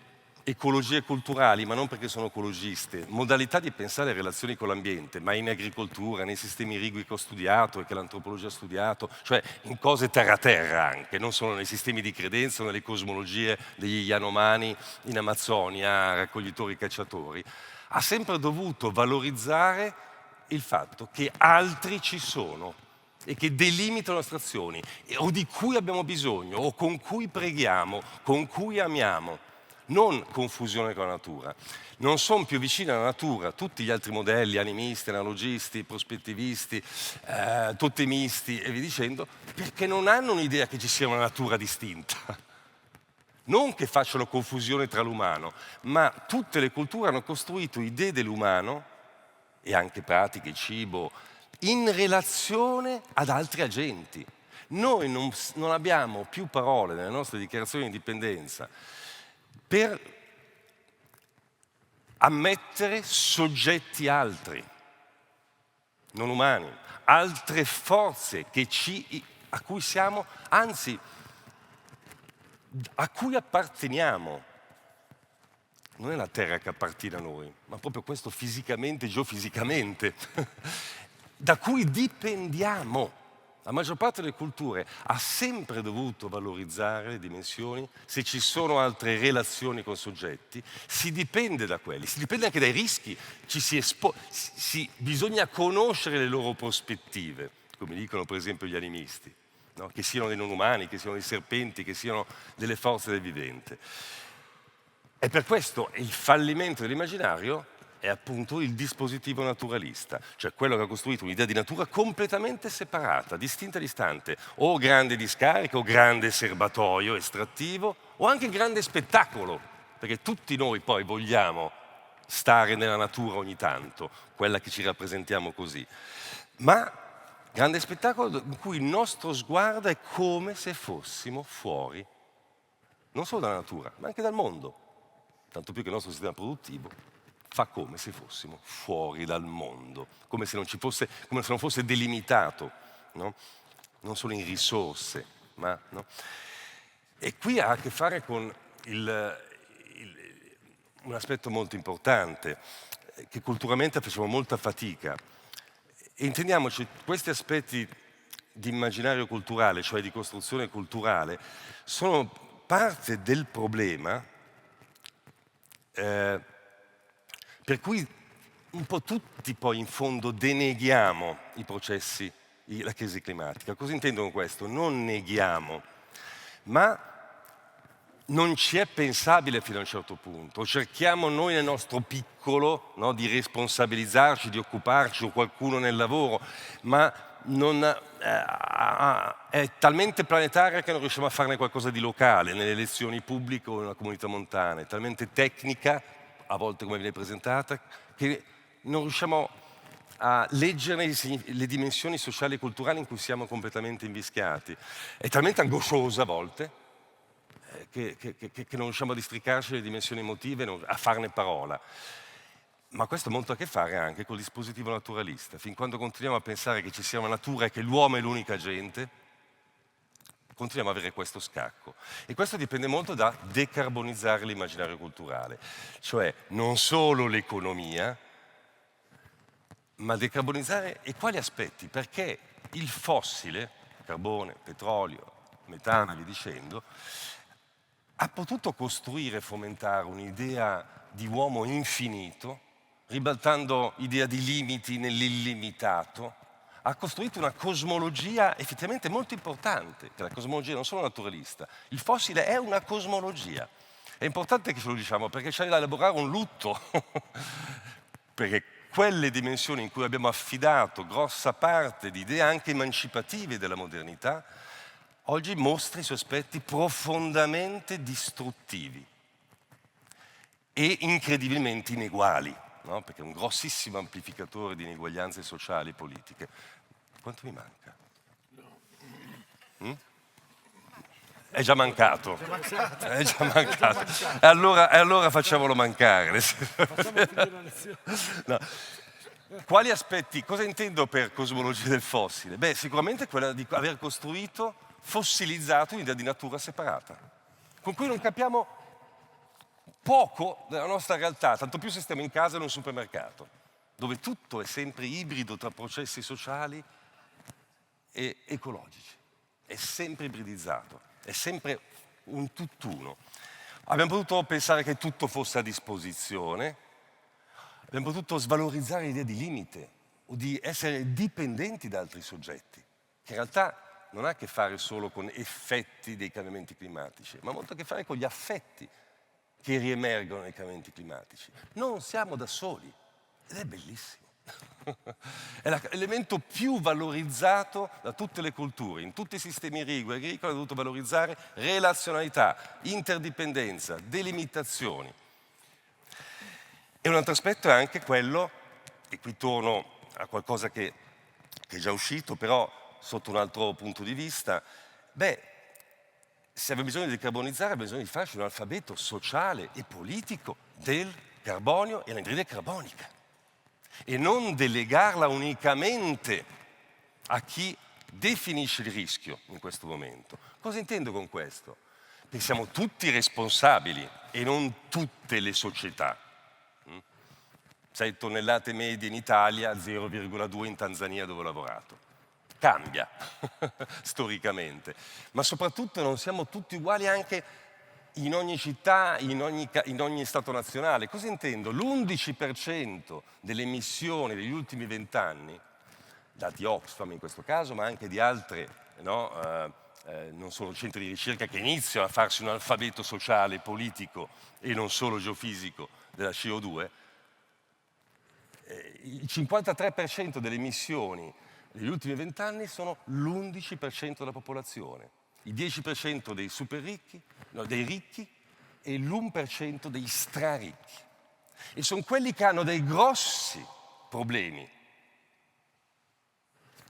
ecologie culturali, ma non perché sono ecologiste, modalità di pensare le relazioni con l'ambiente, ma in agricoltura, nei sistemi irrigui che ho studiato e che l'antropologia ha studiato, cioè in cose terra-terra anche, non solo nei sistemi di credenza o nelle cosmologie degli Yanomami in Amazzonia, raccoglitori cacciatori, ha sempre dovuto valorizzare il fatto che altri ci sono e che delimitano le nostre azioni, o di cui abbiamo bisogno, o con cui preghiamo, con cui amiamo. Non confusione con la natura. Non sono più vicini alla natura tutti gli altri modelli, animisti, analogisti, prospettivisti, totemisti e via dicendo, perché non hanno un'idea che ci sia una natura distinta. Non che facciano confusione tra l'umano, ma tutte le culture hanno costruito idee dell'umano, e anche pratiche, cibo, in relazione ad altri agenti. Noi non abbiamo più parole nelle nostre dichiarazioni di indipendenza per ammettere soggetti altri, non umani, altre forze a cui siamo, anzi, a cui apparteniamo. Non è la terra che appartiene a noi, ma proprio questo fisicamente, geofisicamente, da cui dipendiamo. La maggior parte delle culture ha sempre dovuto valorizzare le dimensioni, se ci sono altre relazioni con soggetti, si dipende da quelli, si dipende anche dai rischi, bisogna conoscere le loro prospettive, come dicono per esempio gli animisti, no? Che siano dei non umani, che siano dei serpenti, che siano delle forze del vivente. E per questo il fallimento dell'immaginario è appunto il dispositivo naturalista, cioè quello che ha costruito un'idea di natura completamente separata, distinta e distante, o grande discarica, o grande serbatoio estrattivo, o anche grande spettacolo, perché tutti noi poi vogliamo stare nella natura ogni tanto, quella che ci rappresentiamo così. Ma grande spettacolo in cui il nostro sguardo è come se fossimo fuori, non solo dalla natura, ma anche dal mondo, tanto più che il nostro sistema produttivo fa come se fossimo fuori dal mondo, come se non fosse delimitato, no? Non solo in risorse, ma no? E qui ha a che fare con un aspetto molto importante, che culturalmente facciamo molta fatica. E intendiamoci, questi aspetti di immaginario culturale, cioè di costruzione culturale, sono parte del problema per cui un po' tutti poi in fondo deneghiamo i processi, la crisi climatica. Cosa intendo con questo? Non neghiamo, ma non ci è pensabile fino a un certo punto. Cerchiamo noi nel nostro piccolo, no, di responsabilizzarci, di occuparci, o qualcuno nel lavoro, ma è talmente planetaria che non riusciamo a farne qualcosa di locale, nelle elezioni pubbliche o nella comunità montana, è talmente tecnica, a volte come viene presentata, che non riusciamo a leggere le dimensioni sociali e culturali in cui siamo completamente invischiati. È talmente angosciosa a volte che non riusciamo a districarci le dimensioni emotive, a farne parola. Ma questo ha molto a che fare anche col dispositivo naturalista. Fin quando continuiamo a pensare che ci sia una natura e che l'uomo è l'unica gente, continuiamo ad avere questo scacco. E questo dipende molto da decarbonizzare l'immaginario culturale. Cioè non solo l'economia, ma decarbonizzare e quali aspetti? Perché il fossile, carbone, petrolio, metano e via dicendo, ha potuto costruire e fomentare un'idea di uomo infinito, ribaltando idea di limiti nell'illimitato, ha costruito una cosmologia effettivamente molto importante, che la cosmologia non solo naturalista, il fossile è una cosmologia. È importante che ce lo diciamo perché c'è da elaborare un lutto, perché quelle dimensioni in cui abbiamo affidato grossa parte di idee anche emancipative della modernità, oggi mostra i suoi aspetti profondamente distruttivi e incredibilmente ineguali, no? Perché è un grossissimo amplificatore di ineguaglianze sociali e politiche. Quanto mi manca? È già mancato. È già mancato. E allora facciamolo mancare. No. Quali aspetti, cosa intendo per cosmologia del fossile? Beh, sicuramente quella di aver costruito, fossilizzato un'idea di natura separata, con cui non capiamo poco della nostra realtà, tanto più se stiamo in casa o in un supermercato, dove tutto è sempre ibrido tra processi sociali e ecologici, è sempre ibridizzato, è sempre un tutt'uno. Abbiamo potuto pensare che tutto fosse a disposizione, abbiamo potuto svalorizzare l'idea di limite o di essere dipendenti da altri soggetti, che in realtà non ha a che fare solo con effetti dei cambiamenti climatici, ma ha molto a che fare con gli affetti che riemergono nei cambiamenti climatici. Non siamo da soli ed è bellissimo. È l'elemento più valorizzato da tutte le culture, in tutti i sistemi irrigui, agricoli, ha dovuto valorizzare relazionalità, interdipendenza, delimitazioni. E un altro aspetto è anche quello, e qui torno a qualcosa che è già uscito, però sotto un altro punto di vista, se abbiamo bisogno di decarbonizzare, abbiamo bisogno di farci un alfabeto sociale e politico del carbonio e l'anidride carbonica e non delegarla unicamente a chi definisce il rischio in questo momento. Cosa intendo con questo? Che siamo tutti responsabili e non tutte le società. 6 tonnellate medie in Italia, 0,2 in Tanzania dove ho lavorato. Cambia storicamente, ma soprattutto non siamo tutti uguali anche in ogni città, in ogni Stato nazionale. Cosa intendo? L'11% delle emissioni degli ultimi 20 anni, dati Oxfam in questo caso, ma anche di altre, non solo centri di ricerca che iniziano a farsi un alfabeto sociale, politico e non solo geofisico della CO2, il 53% delle emissioni negli ultimi 20 anni sono l'11% della popolazione, il 10% dei super ricchi, dei ricchi e l'1% dei straricchi. E sono quelli che hanno dei grossi problemi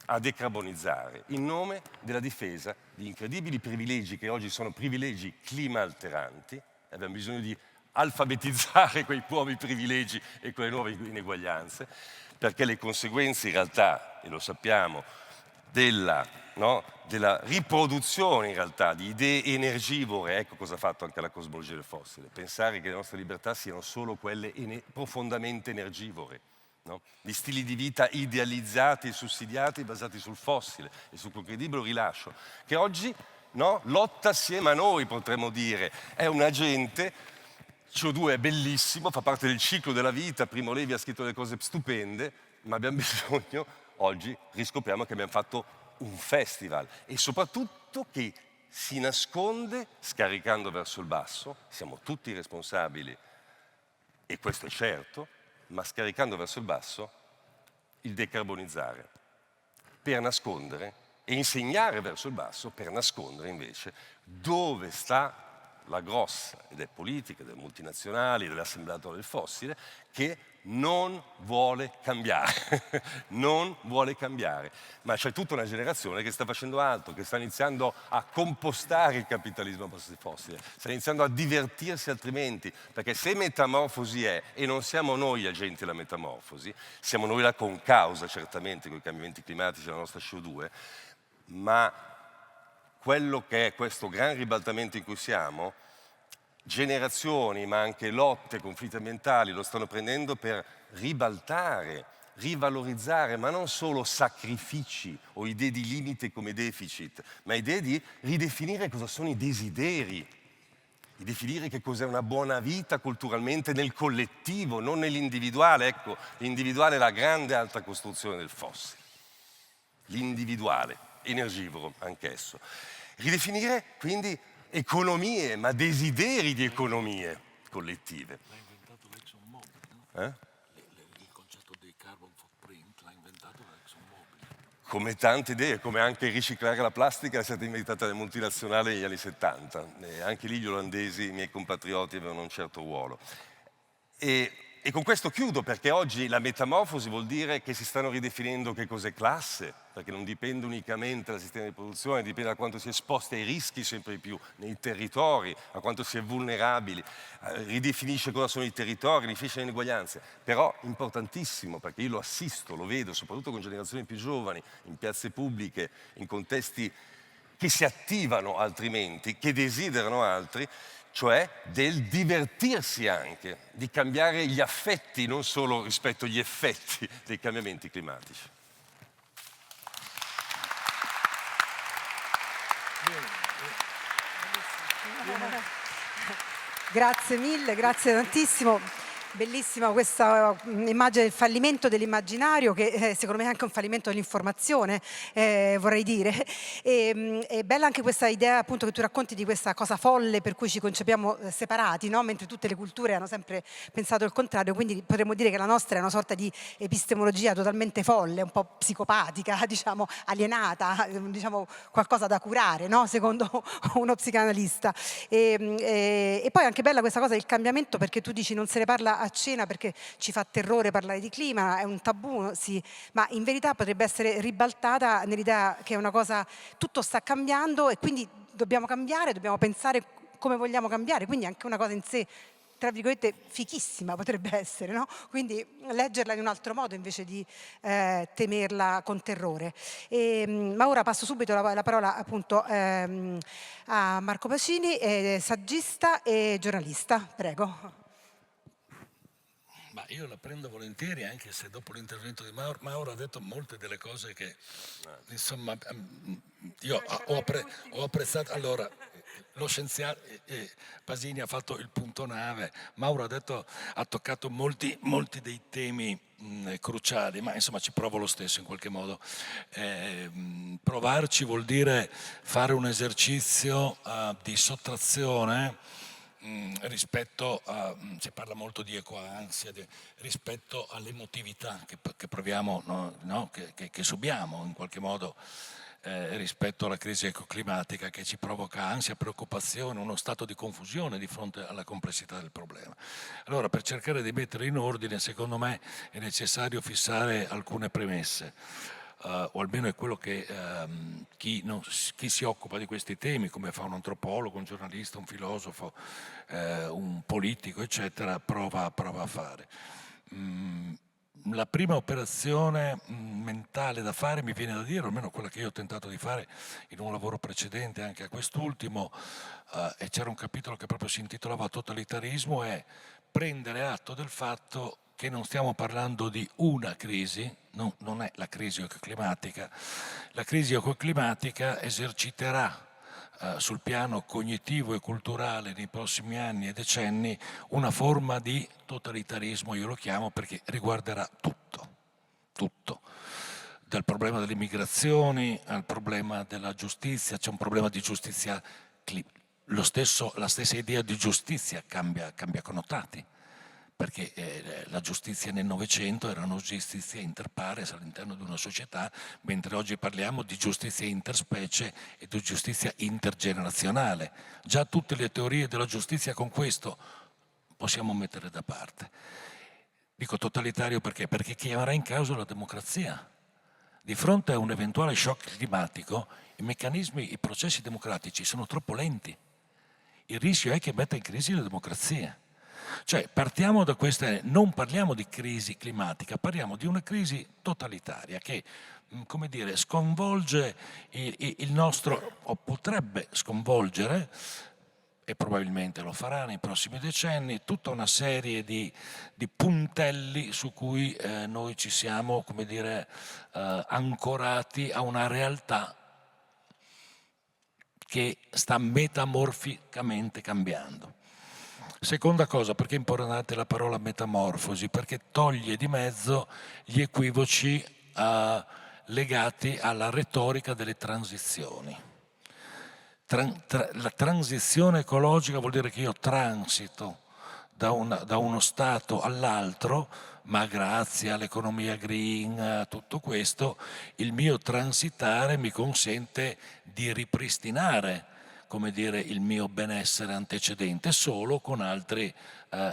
a decarbonizzare in nome della difesa di incredibili privilegi che oggi sono privilegi clima alteranti, e abbiamo bisogno di alfabetizzare quei nuovi privilegi e quelle nuove ineguaglianze, perché le conseguenze in realtà, e lo sappiamo, della riproduzione in realtà di idee energivore, ecco cosa ha fatto anche la cosmologia del fossile, pensare che le nostre libertà siano solo quelle profondamente energivore, di stili di vita idealizzati e sussidiati basati sul fossile e sul suo incredibile rilascio, che oggi lotta assieme a noi, potremmo dire, è un agente. CO2 è bellissimo, fa parte del ciclo della vita, Primo Levi ha scritto delle cose stupende, ma abbiamo bisogno, oggi riscopriamo che abbiamo fatto un festival e soprattutto che si nasconde scaricando verso il basso, siamo tutti responsabili e questo è certo, ma scaricando verso il basso il decarbonizzare per nascondere e insegnare verso il basso per nascondere invece dove sta la grossa, ed è politica, delle multinazionali, dell'assemblato del fossile, che non vuole cambiare, non vuole cambiare. Ma c'è tutta una generazione che sta facendo altro, che sta iniziando a compostare il capitalismo fossile, sta iniziando a divertirsi altrimenti, perché se metamorfosi è, e non siamo noi gli agenti della metamorfosi, siamo noi la concausa certamente con i cambiamenti climatici della nostra CO2, ma quello che è questo gran ribaltamento in cui siamo, generazioni ma anche lotte, conflitti ambientali lo stanno prendendo per ribaltare, rivalorizzare, ma non solo sacrifici o idee di limite come deficit, ma idee di ridefinire cosa sono i desideri, di definire che cos'è una buona vita culturalmente nel collettivo, non nell'individuale. Ecco, l'individuale è la grande alta costruzione del fossile, l'individuale, energivoro anch'esso. Ridefinire quindi economie, ma desideri di economie collettive. L'ha inventato l'ExxonMobil, no? Il concetto di carbon footprint l'ha inventato l'ExxonMobil. Come tante idee, come anche riciclare la plastica è stata inventata dalle multinazionali negli anni 70. Anche lì gli olandesi, i miei compatrioti, avevano un certo ruolo. E E con questo chiudo, perché oggi la metamorfosi vuol dire che si stanno ridefinendo che cos'è classe, perché non dipende unicamente dal sistema di produzione, dipende da quanto si è esposti ai rischi sempre di più nei territori, a quanto si è vulnerabili, ridefinisce cosa sono i territori, ridefinisce le ineguaglianze. Però importantissimo, perché io lo assisto, lo vedo, soprattutto con generazioni più giovani, in piazze pubbliche, in contesti che si attivano altrimenti, che desiderano altri, cioè del divertirsi anche, di cambiare gli affetti, non solo rispetto agli effetti dei cambiamenti climatici. Grazie mille, grazie tantissimo. Bellissima questa immagine del fallimento dell'immaginario, che secondo me è anche un fallimento dell'informazione, vorrei dire. È bella anche questa idea, appunto, che tu racconti di questa cosa folle per cui ci concepiamo separati, no? Mentre tutte le culture hanno sempre pensato il contrario, quindi potremmo dire che la nostra è una sorta di epistemologia totalmente folle, un po' psicopatica, diciamo, alienata, diciamo qualcosa da curare, no? Secondo uno psicanalista. E poi anche bella questa cosa del cambiamento, perché tu dici non se ne parla a cena perché ci fa terrore parlare di clima, è un tabù, sì, ma in verità potrebbe essere ribaltata nell'idea che è una cosa, tutto sta cambiando e quindi dobbiamo cambiare, dobbiamo pensare come vogliamo cambiare, quindi anche una cosa in sé, tra virgolette, fichissima potrebbe essere, no? Quindi leggerla in un altro modo invece di temerla con terrore. Ma ora passo subito la parola appunto a Marco Pacini, saggista e giornalista, prego. Ma io la prendo volentieri, anche se dopo l'intervento di Mauro ha detto molte delle cose che, insomma, io ho apprezzato. Allora, lo scienziato Pasini ha fatto il punto nave, Mauro ha toccato molti dei temi cruciali, ma insomma ci provo lo stesso in qualche modo. Provarci vuol dire fare un esercizio di sottrazione rispetto a, si parla molto di ecoansia, rispetto all'emotività che proviamo, no? Che subiamo in qualche modo rispetto alla crisi ecoclimatica, che ci provoca ansia, preoccupazione, uno stato di confusione di fronte alla complessità del problema. Allora, per cercare di mettere in ordine, secondo me è necessario fissare alcune premesse. O almeno è quello che chi si occupa di questi temi, come fa un antropologo, un giornalista, un filosofo, un politico, eccetera, prova a fare. La prima operazione mentale da fare, mi viene da dire, almeno quella che io ho tentato di fare in un lavoro precedente anche a quest'ultimo, e c'era un capitolo che proprio si intitolava Totalitarismo, è prendere atto del fatto che non stiamo parlando di una crisi, non è la crisi ecoclimatica. La crisi ecoclimatica eserciterà sul piano cognitivo e culturale nei prossimi anni e decenni una forma di totalitarismo, io lo chiamo, perché riguarderà tutto. Dal problema delle migrazioni al problema della giustizia, c'è un problema di giustizia, la stessa idea di giustizia cambia connotati, perché la giustizia nel Novecento era una giustizia inter pares all'interno di una società, mentre oggi parliamo di giustizia interspecie e di giustizia intergenerazionale. Già tutte le teorie della giustizia con questo possiamo mettere da parte. Dico totalitario perché? Perché chiamerà in causa la democrazia. Di fronte a un eventuale shock climatico, i processi democratici sono troppo lenti. Il rischio è che metta in crisi la democrazia. Cioè partiamo da questa, non parliamo di crisi climatica, parliamo di una crisi totalitaria che, come dire, sconvolge il nostro, o potrebbe sconvolgere, e probabilmente lo farà nei prossimi decenni, tutta una serie di puntelli su cui noi ci siamo, come dire, ancorati a una realtà che sta metamorficamente cambiando. Seconda cosa, perché è importante la parola metamorfosi? Perché toglie di mezzo gli equivoci legati alla retorica delle transizioni. La transizione ecologica vuol dire che io transito da uno stato all'altro, ma grazie all'economia green, a tutto questo, il mio transitare mi consente di ripristinare come dire, il mio benessere antecedente, solo con altri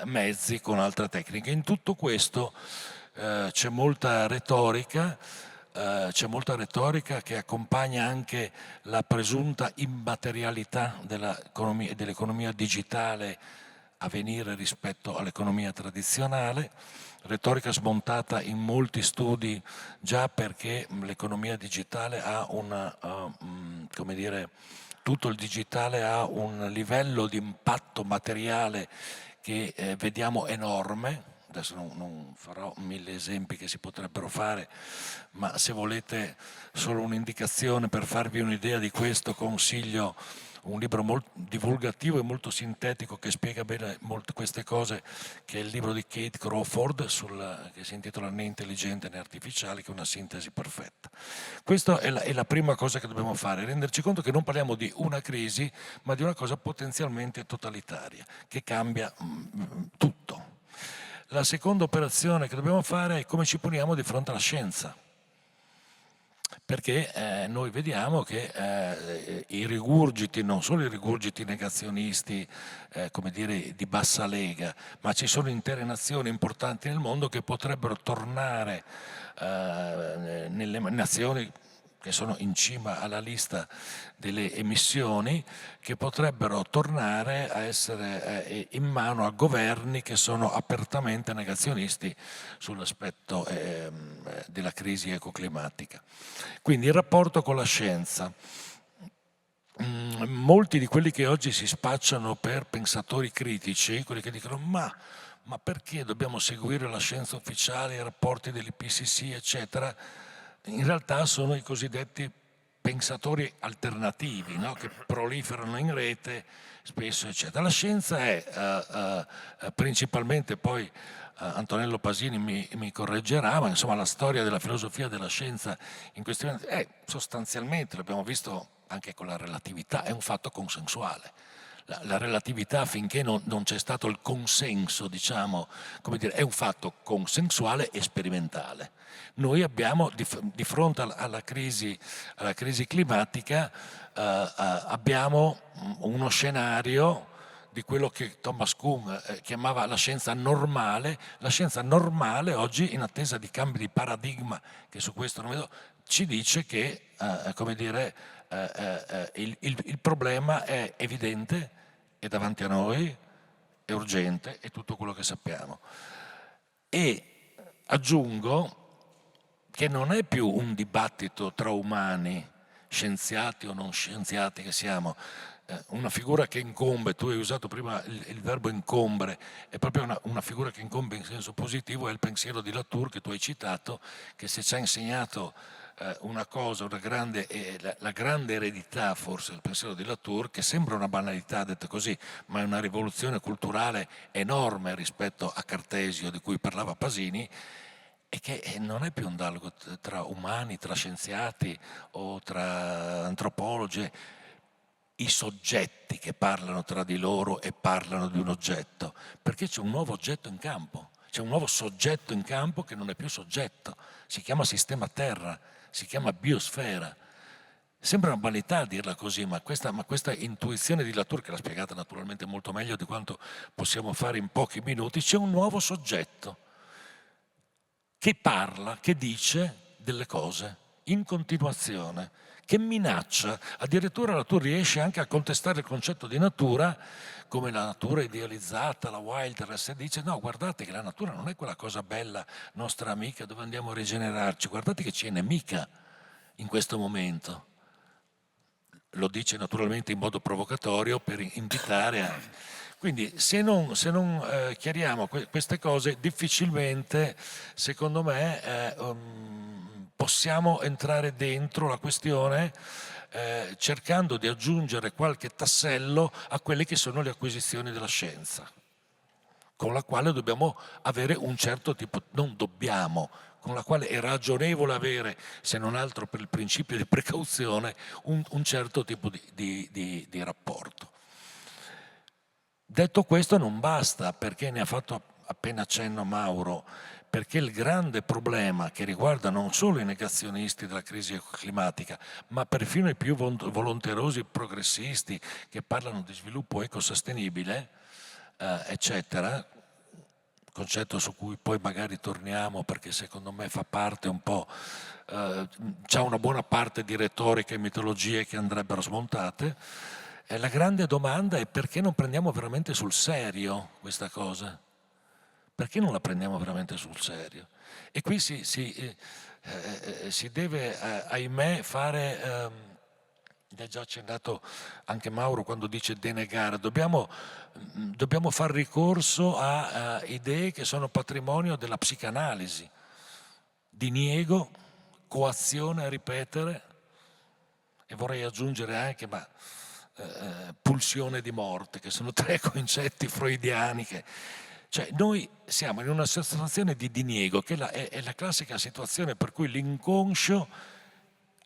mezzi, con altre tecniche. In tutto questo c'è molta retorica che accompagna anche la presunta immaterialità dell'economia digitale a venire rispetto all'economia tradizionale, retorica smontata in molti studi già perché l'economia digitale ha come dire, tutto il digitale ha un livello di impatto materiale che vediamo enorme. Adesso non farò 1000 esempi che si potrebbero fare, ma se volete solo un'indicazione per farvi un'idea di questo, consiglio un libro molto divulgativo e molto sintetico che spiega bene molte queste cose, che è il libro di Kate Crawford che si intitola Né intelligente né artificiale, che è una sintesi perfetta. Questa è la prima cosa che dobbiamo fare, renderci conto che non parliamo di una crisi, ma di una cosa potenzialmente totalitaria, che cambia tutto. La seconda operazione che dobbiamo fare è come ci poniamo di fronte alla scienza. Perché noi vediamo che i rigurgiti, non solo i rigurgiti negazionisti, come dire, di bassa lega, ma ci sono intere nazioni importanti nel mondo che potrebbero tornare nelle nazioni che sono in cima alla lista delle emissioni, che potrebbero tornare a essere in mano a governi che sono apertamente negazionisti sull'aspetto della crisi ecoclimatica. Quindi il rapporto con la scienza. Molti di quelli che oggi si spacciano per pensatori critici, quelli che dicono ma perché dobbiamo seguire la scienza ufficiale, i rapporti dell'IPCC, eccetera, in realtà sono i cosiddetti pensatori alternativi, no? Che proliferano in rete spesso, eccetera. La scienza è principalmente, poi Antonello Pasini mi correggerà, ma insomma la storia della filosofia della scienza in questi anni è sostanzialmente, l'abbiamo visto anche con la relatività, è un fatto consensuale. La relatività, finché non c'è stato il consenso, diciamo, come dire, è un fatto consensuale e sperimentale. Noi abbiamo di fronte alla crisi climatica abbiamo uno scenario di quello che Thomas Kuhn chiamava la scienza normale. La scienza normale oggi, in attesa di cambi di paradigma, che su questo non vedo, ci dice che come dire, il problema è evidente, è davanti a noi, è urgente, è tutto quello che sappiamo. E aggiungo che non è più un dibattito tra umani, scienziati o non scienziati che siamo, una figura che incombe, tu hai usato prima il verbo incombere, è proprio una figura che incombe in senso positivo, è il pensiero di Latour che tu hai citato, che se ci ha insegnato una cosa, la grande eredità forse del pensiero di Latour, che sembra una banalità detta così, ma è una rivoluzione culturale enorme rispetto a Cartesio di cui parlava Pasini, e che non è più un dialogo tra umani, tra scienziati o tra antropologi, i soggetti che parlano tra di loro e parlano di un oggetto, perché c'è un nuovo oggetto in campo, c'è un nuovo soggetto in campo che non è più soggetto, si chiama sistema Terra, si chiama biosfera. Sembra una banalità dirla così, ma questa intuizione di Latour, che l'ha spiegata naturalmente molto meglio di quanto possiamo fare in pochi minuti, c'è un nuovo soggetto che parla, che dice delle cose in continuazione, che minaccia. Addirittura Latour riesce anche a contestare il concetto di natura come la natura idealizzata, la wilderness, e dice no, guardate che la natura non è quella cosa bella, nostra amica, dove andiamo a rigenerarci, guardate che ci è nemica in questo momento. Lo dice naturalmente in modo provocatorio per invitare a... Quindi se non chiariamo queste cose, difficilmente, secondo me, possiamo entrare dentro la questione cercando di aggiungere qualche tassello a quelle che sono le acquisizioni della scienza, con la quale dobbiamo avere un certo tipo, non dobbiamo, con la quale è ragionevole avere, se non altro per il principio di precauzione, un certo tipo di rapporto. Detto questo non basta, perché ne ha fatto appena accenno Mauro, perché il grande problema che riguarda non solo i negazionisti della crisi climatica, ma perfino i più volenterosi progressisti che parlano di sviluppo ecosostenibile, eccetera, concetto su cui poi magari torniamo perché secondo me fa parte un po', c'è una buona parte di retorica e mitologie che andrebbero smontate. La grande domanda è perché non prendiamo veramente sul serio questa cosa? Perché non la prendiamo veramente sul serio? E qui si deve, ahimè, fare, ha già accennato anche Mauro quando dice denegare, dobbiamo far ricorso a idee che sono patrimonio della psicanalisi, diniego, coazione a ripetere, e vorrei aggiungere anche pulsione di morte, che sono 3 concetti freudiani cioè noi siamo in una situazione di diniego che è la classica situazione per cui l'inconscio,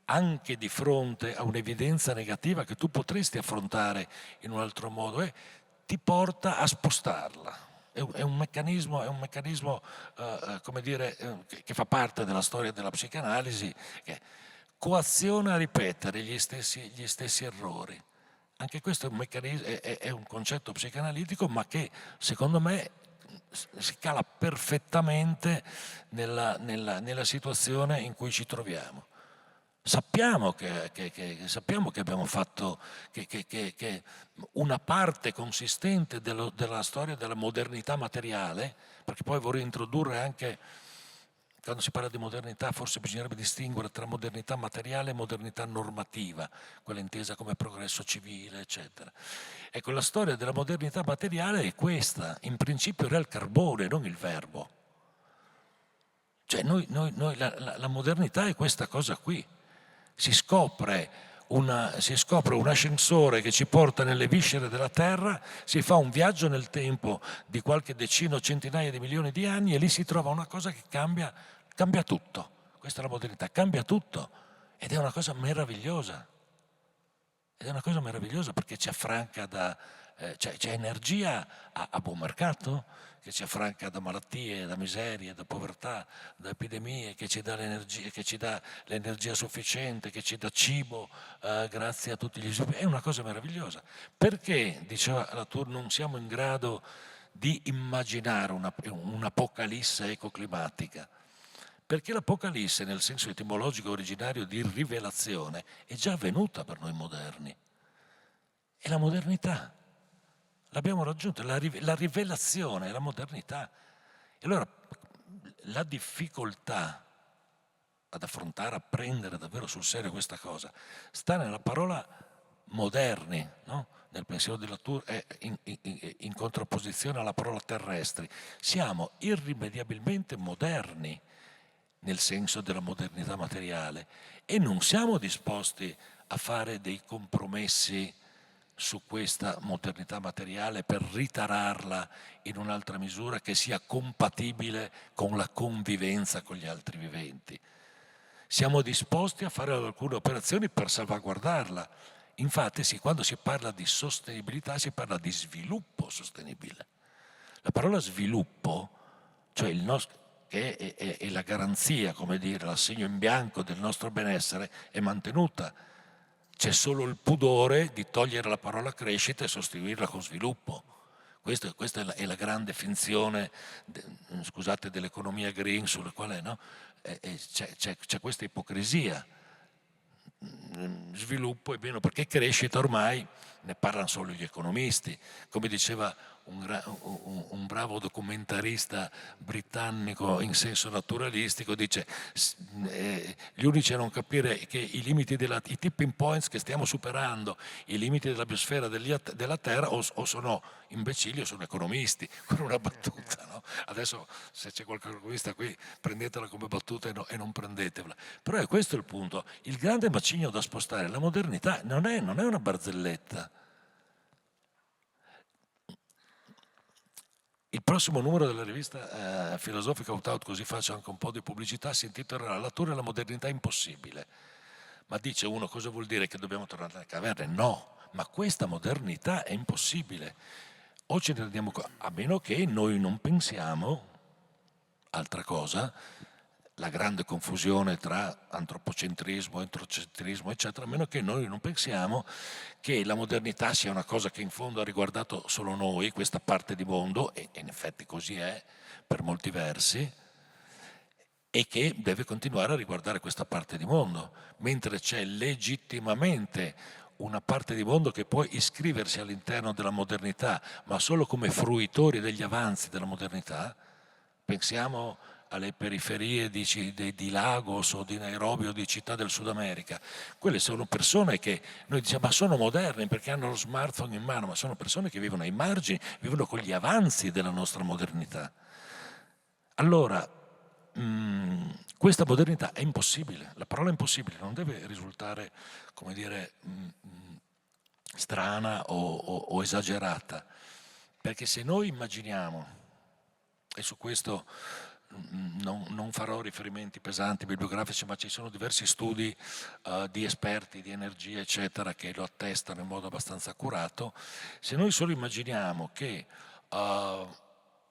anche di fronte a un'evidenza negativa che tu potresti affrontare in un altro modo, ti porta a spostarla. È un meccanismo come dire, che fa parte della storia della psicanalisi, che coaziona a ripetere gli stessi errori. Anche questo è un meccanismo, è un concetto psicanalitico, ma che secondo me si cala perfettamente nella situazione in cui ci troviamo. Sappiamo che abbiamo fatto che una parte consistente della storia della modernità materiale, perché poi vorrei introdurre anche, quando si parla di modernità forse bisognerebbe distinguere tra modernità materiale e modernità normativa, quella intesa come progresso civile, eccetera. Ecco, la storia della modernità materiale è questa: in principio era il carbone, non il verbo. Cioè la modernità è questa cosa qui. Si scopre un ascensore che ci porta nelle viscere della Terra, si fa un viaggio nel tempo di qualche decina o centinaia di milioni di anni e lì si trova una cosa che cambia tutto. Questa è la modernità, cambia tutto, ed è una cosa meravigliosa. Ed è una cosa meravigliosa perché ci affranca c'è energia a buon mercato, che ci affranca da malattie, da miserie, da povertà, da epidemie, che ci dà l'energia sufficiente, che ci dà cibo grazie a tutti gli sviluppi. È una cosa meravigliosa. Perché, diceva Latour, non siamo in grado di immaginare un'apocalisse ecoclimatica? Perché l'Apocalisse, nel senso etimologico originario di rivelazione, è già avvenuta per noi moderni. È la modernità. L'abbiamo raggiunta, la rivelazione è la modernità. E allora la difficoltà ad affrontare, a prendere davvero sul serio questa cosa, sta nella parola moderni, no? Nel pensiero di Latour è in contrapposizione alla parola terrestri. Siamo irrimediabilmente moderni nel senso della modernità materiale e non siamo disposti a fare dei compromessi su questa modernità materiale per ritararla in un'altra misura che sia compatibile con la convivenza con gli altri viventi. Siamo disposti a fare alcune operazioni per salvaguardarla. Infatti, quando si parla di sostenibilità si parla di sviluppo sostenibile. La parola sviluppo, cioè il nostro, che è la garanzia, come dire, l'assegno in bianco del nostro benessere, è mantenuta. C'è solo il pudore di togliere la parola crescita e sostituirla con sviluppo. Questa è la grande finzione, scusate, dell'economia green, sulla quale c'è questa ipocrisia. Sviluppo è meno, perché crescita ormai ne parlano solo gli economisti. Come diceva un bravo documentarista britannico in senso naturalistico, dice gli unici a non capire che i limiti i tipping points che stiamo superando, i limiti della biosfera della Terra, o sono imbecilli o sono economisti. Con una battuta, no? Adesso se c'è qualche economista qui prendetela come battuta e non prendetevela. Però è questo il punto: il grande macigno da spostare, la modernità non è una barzelletta. Il prossimo numero della rivista filosofica Out, così faccio anche un po' di pubblicità, si intitolerà Latour e la modernità impossibile. Ma dice uno, cosa vuol dire, che dobbiamo tornare alle caverne? No, ma questa modernità è impossibile. O ce ne rendiamo conto, a meno che noi non pensiamo altra cosa, la grande confusione tra antropocentrismo, etnocentrismo, eccetera, a meno che noi non pensiamo che la modernità sia una cosa che in fondo ha riguardato solo noi, questa parte di mondo, e in effetti così è per molti versi, e che deve continuare a riguardare questa parte di mondo, mentre c'è legittimamente una parte di mondo che può iscriversi all'interno della modernità, ma solo come fruitori degli avanzi della modernità. Pensiamo alle periferie di Lagos o di Nairobi o di città del Sud America. Quelle sono persone che noi diciamo ma sono moderni perché hanno lo smartphone in mano, ma sono persone che vivono ai margini, vivono con gli avanzi della nostra modernità. Allora, questa modernità è impossibile, la parola impossibile non deve risultare, come dire, strana o esagerata, perché se noi immaginiamo, e su questo non farò riferimenti pesanti bibliografici, ma ci sono diversi studi di esperti di energia, eccetera, che lo attestano in modo abbastanza accurato, se noi solo immaginiamo che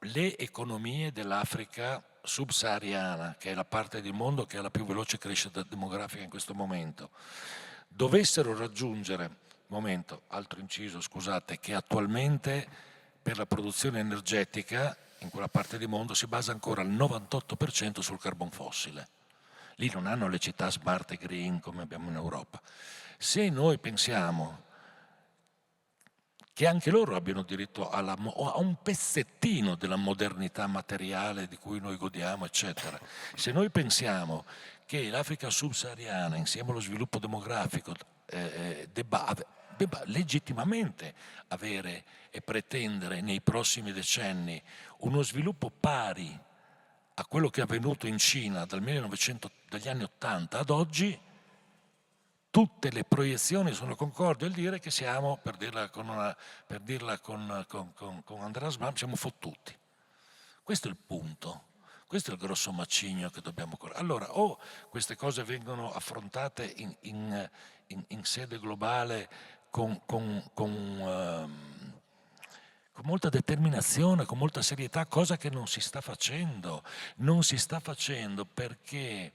le economie dell'Africa subsahariana, che è la parte del mondo che ha la più veloce crescita demografica in questo momento, dovessero raggiungere, altro inciso, scusate, che attualmente per la produzione energetica in quella parte di mondo si basa ancora al 98% sul carbon fossile. Lì non hanno le città smart e green come abbiamo in Europa. Se noi pensiamo che anche loro abbiano diritto a un pezzettino della modernità materiale di cui noi godiamo, eccetera. Se noi pensiamo che l'Africa subsahariana, insieme allo sviluppo demografico, debba legittimamente avere e pretendere nei prossimi decenni uno sviluppo pari a quello che è avvenuto in Cina dagli anni 80 ad oggi, tutte le proiezioni sono concordi al dire che siamo, per dirla con Andreas Malm, siamo fottuti. Questo è il punto, questo è il grosso macigno che dobbiamo correggere. Allora, o queste cose vengono affrontate in sede globale con molta determinazione, con molta serietà, cosa che non si sta facendo. Non si sta facendo perché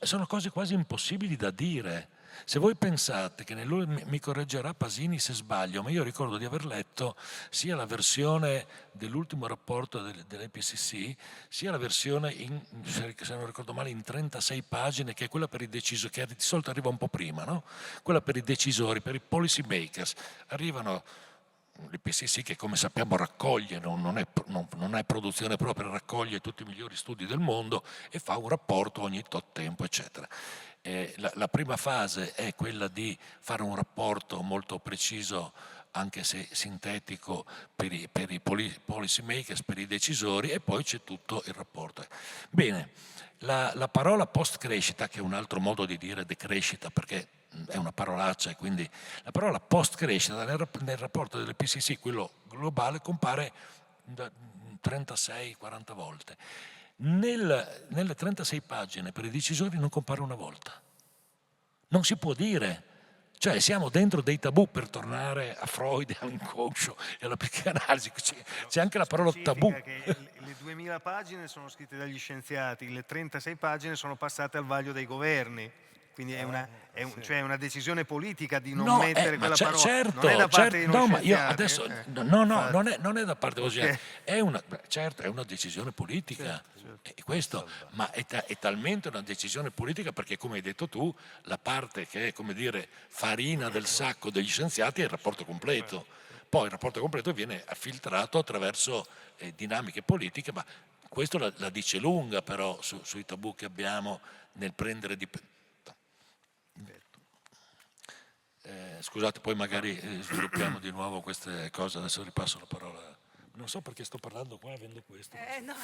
sono cose quasi impossibili da dire. Se voi pensate che mi correggerà Pasini se sbaglio, ma io ricordo di aver letto sia la versione dell'ultimo rapporto dell'IPCC, sia la versione, se non ricordo male, in 36 pagine, che è quella per i decisori, che di solito arriva un po' prima, no? Quella per i decisori, per i policy makers. Arrivano l'IPCC, che come sappiamo raccoglie, non è produzione propria, raccoglie tutti i migliori studi del mondo e fa un rapporto ogni tot tempo, eccetera. La prima fase è quella di fare un rapporto molto preciso, anche se sintetico, per i policy makers, per i decisori, e poi c'è tutto il rapporto. Bene, la parola post-crescita, che è un altro modo di dire decrescita, perché è una parolaccia, e quindi la parola post-crescita nel rapporto dell'IPCC, quello globale, compare 36-40 volte. Nelle 36 pagine per i decisori non compare una volta. Non si può dire. Cioè siamo dentro dei tabù, per tornare a Freud, all'inconscio e alla psicanalisi. C'è anche la parola tabù. Che le 2000 pagine sono scritte dagli scienziati, le 36 pagine sono passate al vaglio dei governi. Quindi è una decisione politica di non mettere quella parola. Certo, non è da parte di no, ma io scienziati, adesso non è da parte così. È una decisione politica. È questo, ma è talmente una decisione politica perché, come hai detto tu, la parte che è, come dire, farina del sacco degli scienziati è il rapporto completo. Poi il rapporto completo viene filtrato attraverso dinamiche politiche, ma questo la dice lunga però sui tabù che abbiamo nel prendere di... Scusate, poi magari sviluppiamo di nuovo queste cose, adesso ripasso la parola. Non so perché sto parlando qua avendo questo. No.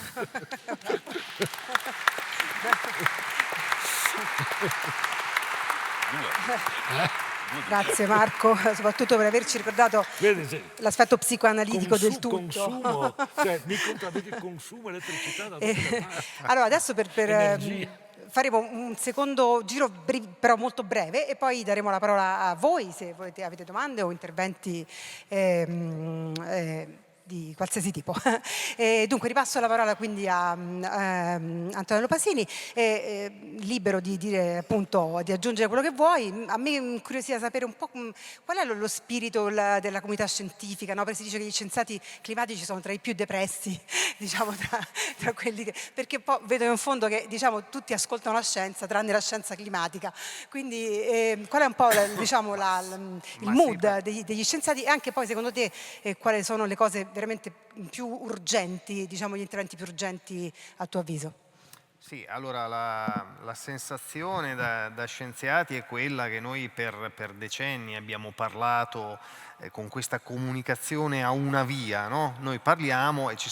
Grazie Marco, soprattutto per averci ricordato l'aspetto psicoanalitico del tutto. Consumo, cioè mi avete consumo elettricità da tutte le parti. Allora adesso faremo un secondo giro però molto breve e poi daremo la parola a voi se avete domande o interventi di qualsiasi tipo. Dunque ripasso la parola quindi a Antonello Pasini, libero di dire, appunto, di aggiungere quello che vuoi. A me incuriosiva sapere un po' qual è lo spirito della comunità scientifica, no? Perché si dice che gli scienziati climatici sono tra i più depressi, diciamo, tra quelli che, perché poi vedo in fondo che, diciamo, tutti ascoltano la scienza tranne la scienza climatica, quindi qual è un po' diciamo, il mood degli scienziati, e anche poi secondo te quali sono le cose veramente più urgenti, diciamo gli interventi più urgenti a tuo avviso? Sì, allora la sensazione da scienziati è quella che noi per decenni abbiamo parlato con questa comunicazione a una via, no? Noi parliamo e ci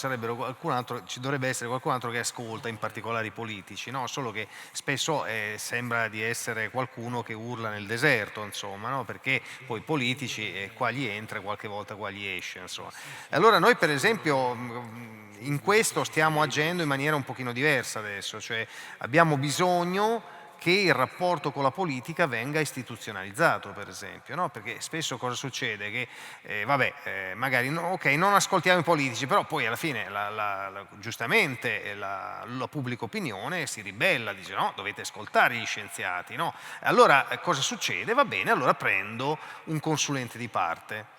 dovrebbe essere qualcun altro che ascolta, in particolare i politici, no? Solo che spesso sembra di essere qualcuno che urla nel deserto, insomma, no? Perché poi i politici qua gli entra e qualche volta qua gli esce, insomma. E allora noi per esempio in questo stiamo agendo in maniera un pochino diversa adesso, cioè abbiamo bisogno che il rapporto con la politica venga istituzionalizzato, per esempio, no? Perché spesso cosa succede? Che magari non ascoltiamo i politici, però poi alla fine giustamente la pubblica opinione si ribella, dice no, dovete ascoltare gli scienziati, no? Allora cosa succede? Va bene, allora prendo un consulente di parte.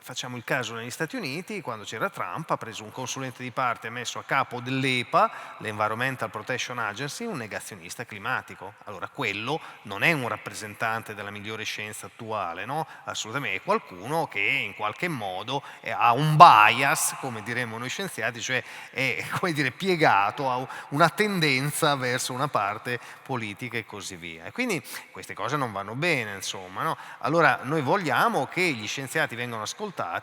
Facciamo il caso negli Stati Uniti, quando c'era Trump, ha preso un consulente di parte, ha messo a capo dell'EPA, l'Environmental Protection Agency, un negazionista climatico. Allora quello non è un rappresentante della migliore scienza attuale, no? Assolutamente, è qualcuno che in qualche modo ha un bias, come diremmo noi scienziati, cioè è, come dire, piegato, ha una tendenza verso una parte politica e così via. E quindi queste cose non vanno bene, insomma, no? Allora noi vogliamo che gli scienziati vengano ascoltati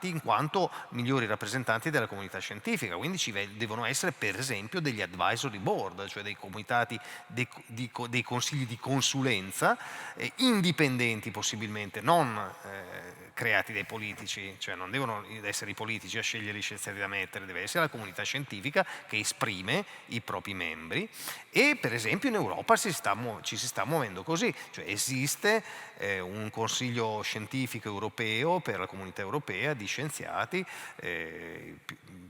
in quanto migliori rappresentanti della comunità scientifica, quindi ci devono essere per esempio degli advisory board, cioè dei comitati, dei consigli di consulenza indipendenti possibilmente, non creati dai politici, cioè non devono essere i politici a scegliere gli scienziati da mettere, deve essere la comunità scientifica che esprime i propri membri. E per esempio in Europa ci si sta muovendo così, cioè esiste un consiglio scientifico europeo per la comunità europea di scienziati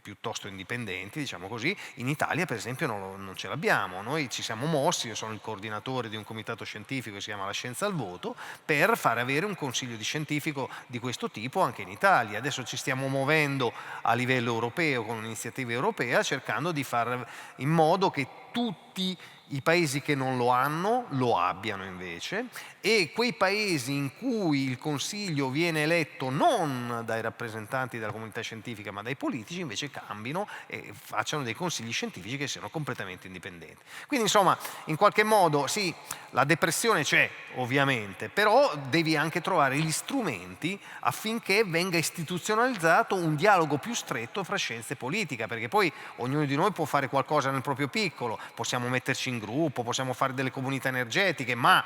piuttosto indipendenti, diciamo così. In Italia per esempio non ce l'abbiamo, noi ci siamo mossi, io sono il coordinatore di un comitato scientifico che si chiama La Scienza al Voto, per far avere un consiglio di scientifico di questo tipo anche in Italia. Adesso ci stiamo muovendo a livello europeo con un'iniziativa europea, cercando di fare in modo che tutti i paesi che non lo hanno lo abbiano invece, e quei paesi in cui il consiglio viene eletto non dai rappresentanti della comunità scientifica ma dai politici invece cambino e facciano dei consigli scientifici che siano completamente indipendenti. Quindi insomma in qualche modo sì, la depressione c'è ovviamente, però devi anche trovare gli strumenti affinché venga istituzionalizzato un dialogo più stretto fra scienza e politica, perché poi ognuno di noi può fare qualcosa nel proprio piccolo, possiamo metterci in gruppo, possiamo fare delle comunità energetiche, ma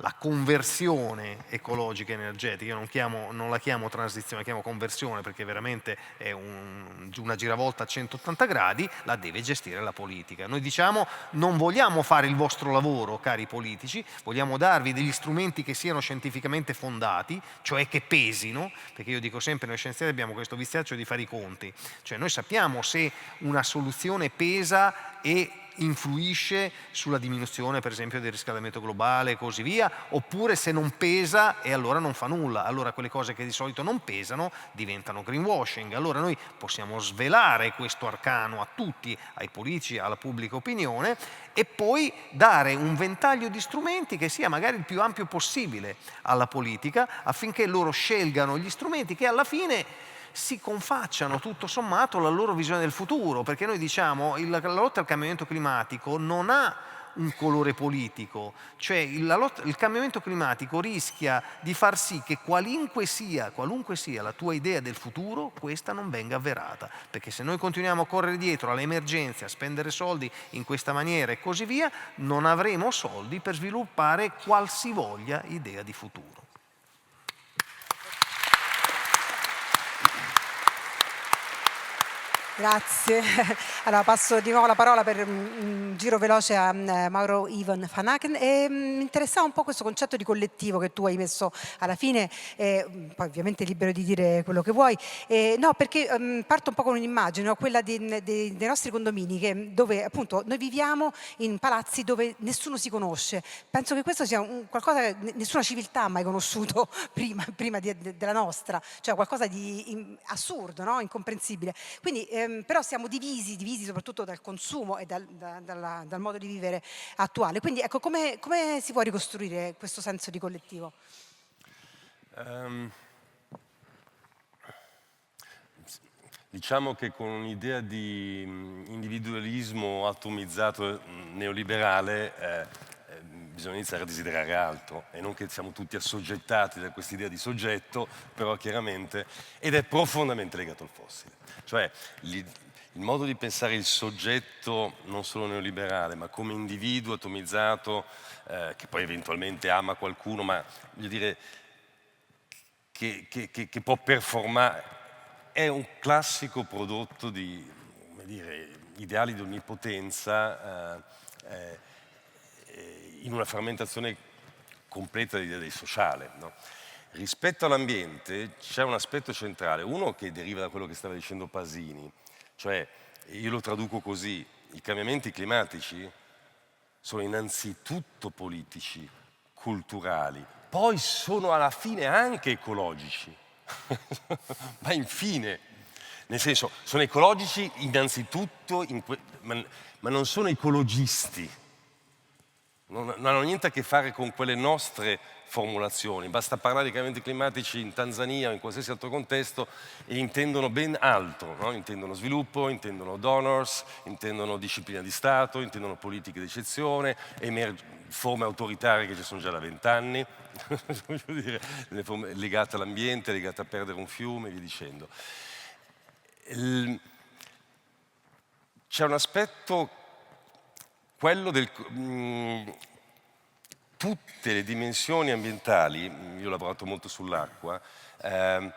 la conversione ecologica energetica, io non la chiamo transizione, la chiamo conversione perché veramente è una giravolta a 180 gradi, la deve gestire la politica. Noi diciamo non vogliamo fare il vostro lavoro, cari politici, vogliamo darvi degli strumenti che siano scientificamente fondati, cioè che pesino, perché io dico sempre noi scienziati abbiamo questo viziaccio di fare i conti, cioè noi sappiamo se una soluzione pesa e influisce sulla diminuzione per esempio del riscaldamento globale e così via, oppure se non pesa e allora non fa nulla. Allora quelle cose che di solito non pesano diventano greenwashing. Allora noi possiamo svelare questo arcano a tutti, ai politici, alla pubblica opinione, e poi dare un ventaglio di strumenti che sia magari il più ampio possibile alla politica, affinché loro scelgano gli strumenti che alla fine si confacciano tutto sommato alla loro visione del futuro, perché noi diciamo che la lotta al cambiamento climatico non ha un colore politico, cioè il cambiamento climatico rischia di far sì che qualunque sia la tua idea del futuro, questa non venga avverata, perché se noi continuiamo a correre dietro alle emergenze, a spendere soldi in questa maniera e così via, non avremo soldi per sviluppare qualsivoglia idea di futuro. Grazie. Allora passo di nuovo la parola per un giro veloce a Mauro Ivan Van Aken. Mi interessava un po' questo concetto di collettivo che tu hai messo alla fine, poi ovviamente libero di dire quello che vuoi. No, perché parto un po' con un'immagine, no? Quella dei nostri condomini, dove appunto noi viviamo in palazzi dove nessuno si conosce. Penso che questo sia qualcosa che nessuna civiltà ha mai conosciuto prima della nostra, cioè qualcosa di assurdo, no? Incomprensibile. Quindi però siamo divisi soprattutto dal consumo e dal modo di vivere attuale. Quindi ecco, come si può ricostruire questo senso di collettivo? Diciamo che con un'idea di individualismo atomizzato neoliberale bisogna iniziare a desiderare altro, e non che siamo tutti assoggettati da questa idea di soggetto, però chiaramente, ed è profondamente legato al fossile. Cioè il modo di pensare il soggetto non solo neoliberale, ma come individuo atomizzato, che poi eventualmente ama qualcuno, ma voglio dire che può performare, è un classico prodotto di, come dire, ideali di onnipotenza in una frammentazione completa dell'idea del sociale, no? Rispetto all'ambiente c'è un aspetto centrale, uno che deriva da quello che stava dicendo Pasini, cioè io lo traduco così: i cambiamenti climatici sono innanzitutto politici, culturali, poi sono alla fine anche ecologici, ma infine, nel senso, sono ecologici innanzitutto, ma non sono ecologisti. Non hanno niente a che fare con quelle nostre formulazioni, basta parlare di cambiamenti climatici in Tanzania o in qualsiasi altro contesto e intendono ben altro, no? Intendono sviluppo, intendono donors, intendono disciplina di Stato, intendono politiche di eccezione, forme autoritarie che ci sono già da 20 anni, le forme legate all'ambiente, legate a perdere un fiume e via dicendo. C'è un aspetto, quello tutte le dimensioni ambientali, io ho lavorato molto sull'acqua, hanno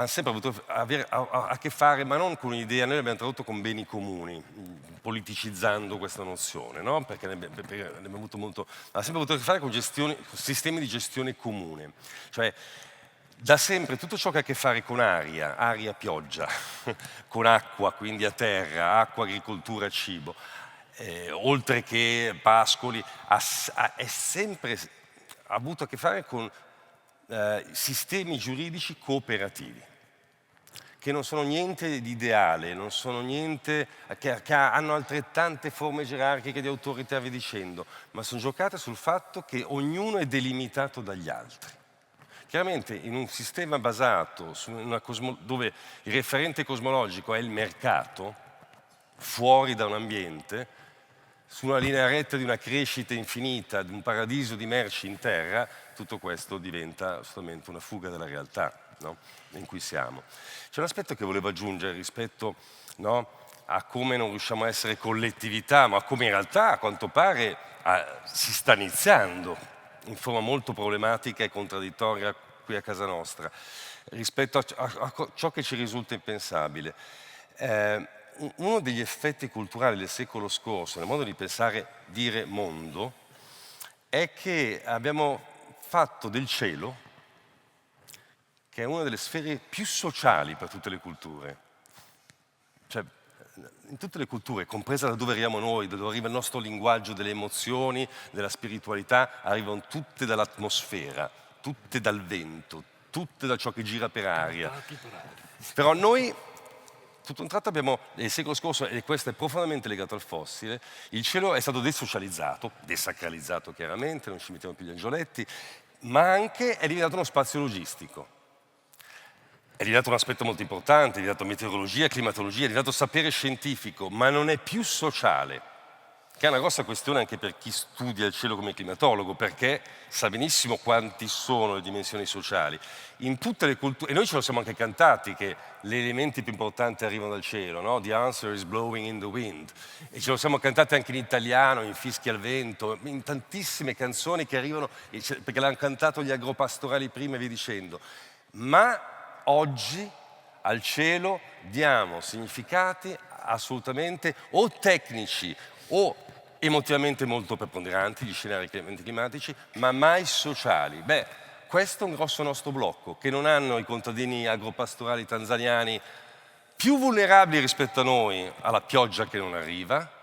sempre avuto a che fare, ma non con un'idea, noi l'abbiamo tradotto con beni comuni, politicizzando questa nozione, no? Perché ne abbiamo avuto molto, ha sempre avuto a che fare con sistemi di gestione comune, cioè da sempre tutto ciò che ha a che fare con aria, pioggia, con acqua, quindi a terra, acqua, agricoltura, cibo, oltre che pascoli, ha sempre avuto a che fare con sistemi giuridici cooperativi, che non sono niente di ideale, non sono niente, che hanno altrettante forme gerarchiche di autorità e via dicendo, ma sono giocate sul fatto che ognuno è delimitato dagli altri. Chiaramente in un sistema basato su dove il referente cosmologico è il mercato, fuori da un ambiente, su una linea retta di una crescita infinita, di un paradiso di merci in terra, tutto questo diventa solamente una fuga dalla realtà, no? In cui siamo. C'è un aspetto che volevo aggiungere rispetto, no, a come non riusciamo a essere collettività, ma come in realtà a quanto pare si sta iniziando in forma molto problematica e contraddittoria qui a casa nostra, rispetto a ciò che ci risulta impensabile. Uno degli effetti culturali del secolo scorso, nel modo di pensare, dire mondo, è che abbiamo fatto del cielo, che è una delle sfere più sociali per tutte le culture, cioè in tutte le culture, compresa da dove arriviamo noi, da dove arriva il nostro linguaggio delle emozioni, della spiritualità, arrivano tutte dall'atmosfera, tutte dal vento, tutte da ciò che gira per aria. Però noi tutto un tratto abbiamo, nel secolo scorso, e questo è profondamente legato al fossile, il cielo è stato desocializzato, desacralizzato chiaramente, non ci mettiamo più gli angioletti, ma anche è diventato uno spazio logistico. È diventato un aspetto molto importante, è diventato meteorologia, climatologia, è diventato sapere scientifico, ma non è più sociale, che è una grossa questione anche per chi studia il cielo come climatologo, perché sa benissimo quanti sono le dimensioni sociali. In tutte le culture, e noi ce lo siamo anche cantati, che gli elementi più importanti arrivano dal cielo, no? The answer is blowing in the wind. E ce lo siamo cantati anche in italiano, in Fischi al vento, in tantissime canzoni che arrivano, perché l'hanno cantato gli agropastorali prima e via dicendo. Ma oggi Al cielo diamo significati assolutamente o tecnici o emotivamente molto preponderanti, gli scenari climatici, ma mai sociali. Beh, questo è un grosso nostro blocco, che non hanno i contadini agropastorali tanzaniani più vulnerabili rispetto a noi alla pioggia che non arriva,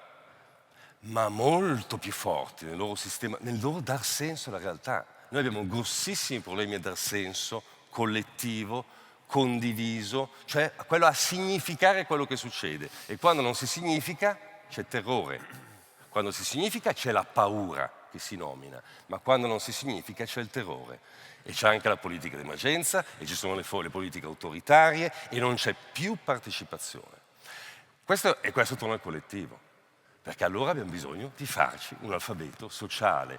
ma molto più forti nel loro sistema, nel loro dar senso alla realtà. Noi abbiamo grossissimi problemi a dar senso collettivo, condiviso, cioè quello a significare quello che succede. E quando non si significa c'è terrore. Quando si significa c'è la paura che si nomina, ma quando non si significa c'è il terrore. E c'è anche la politica d'emergenza, e ci sono le politiche autoritarie, e non c'è più partecipazione. Questo torna al collettivo, perché allora abbiamo bisogno di farci un alfabeto sociale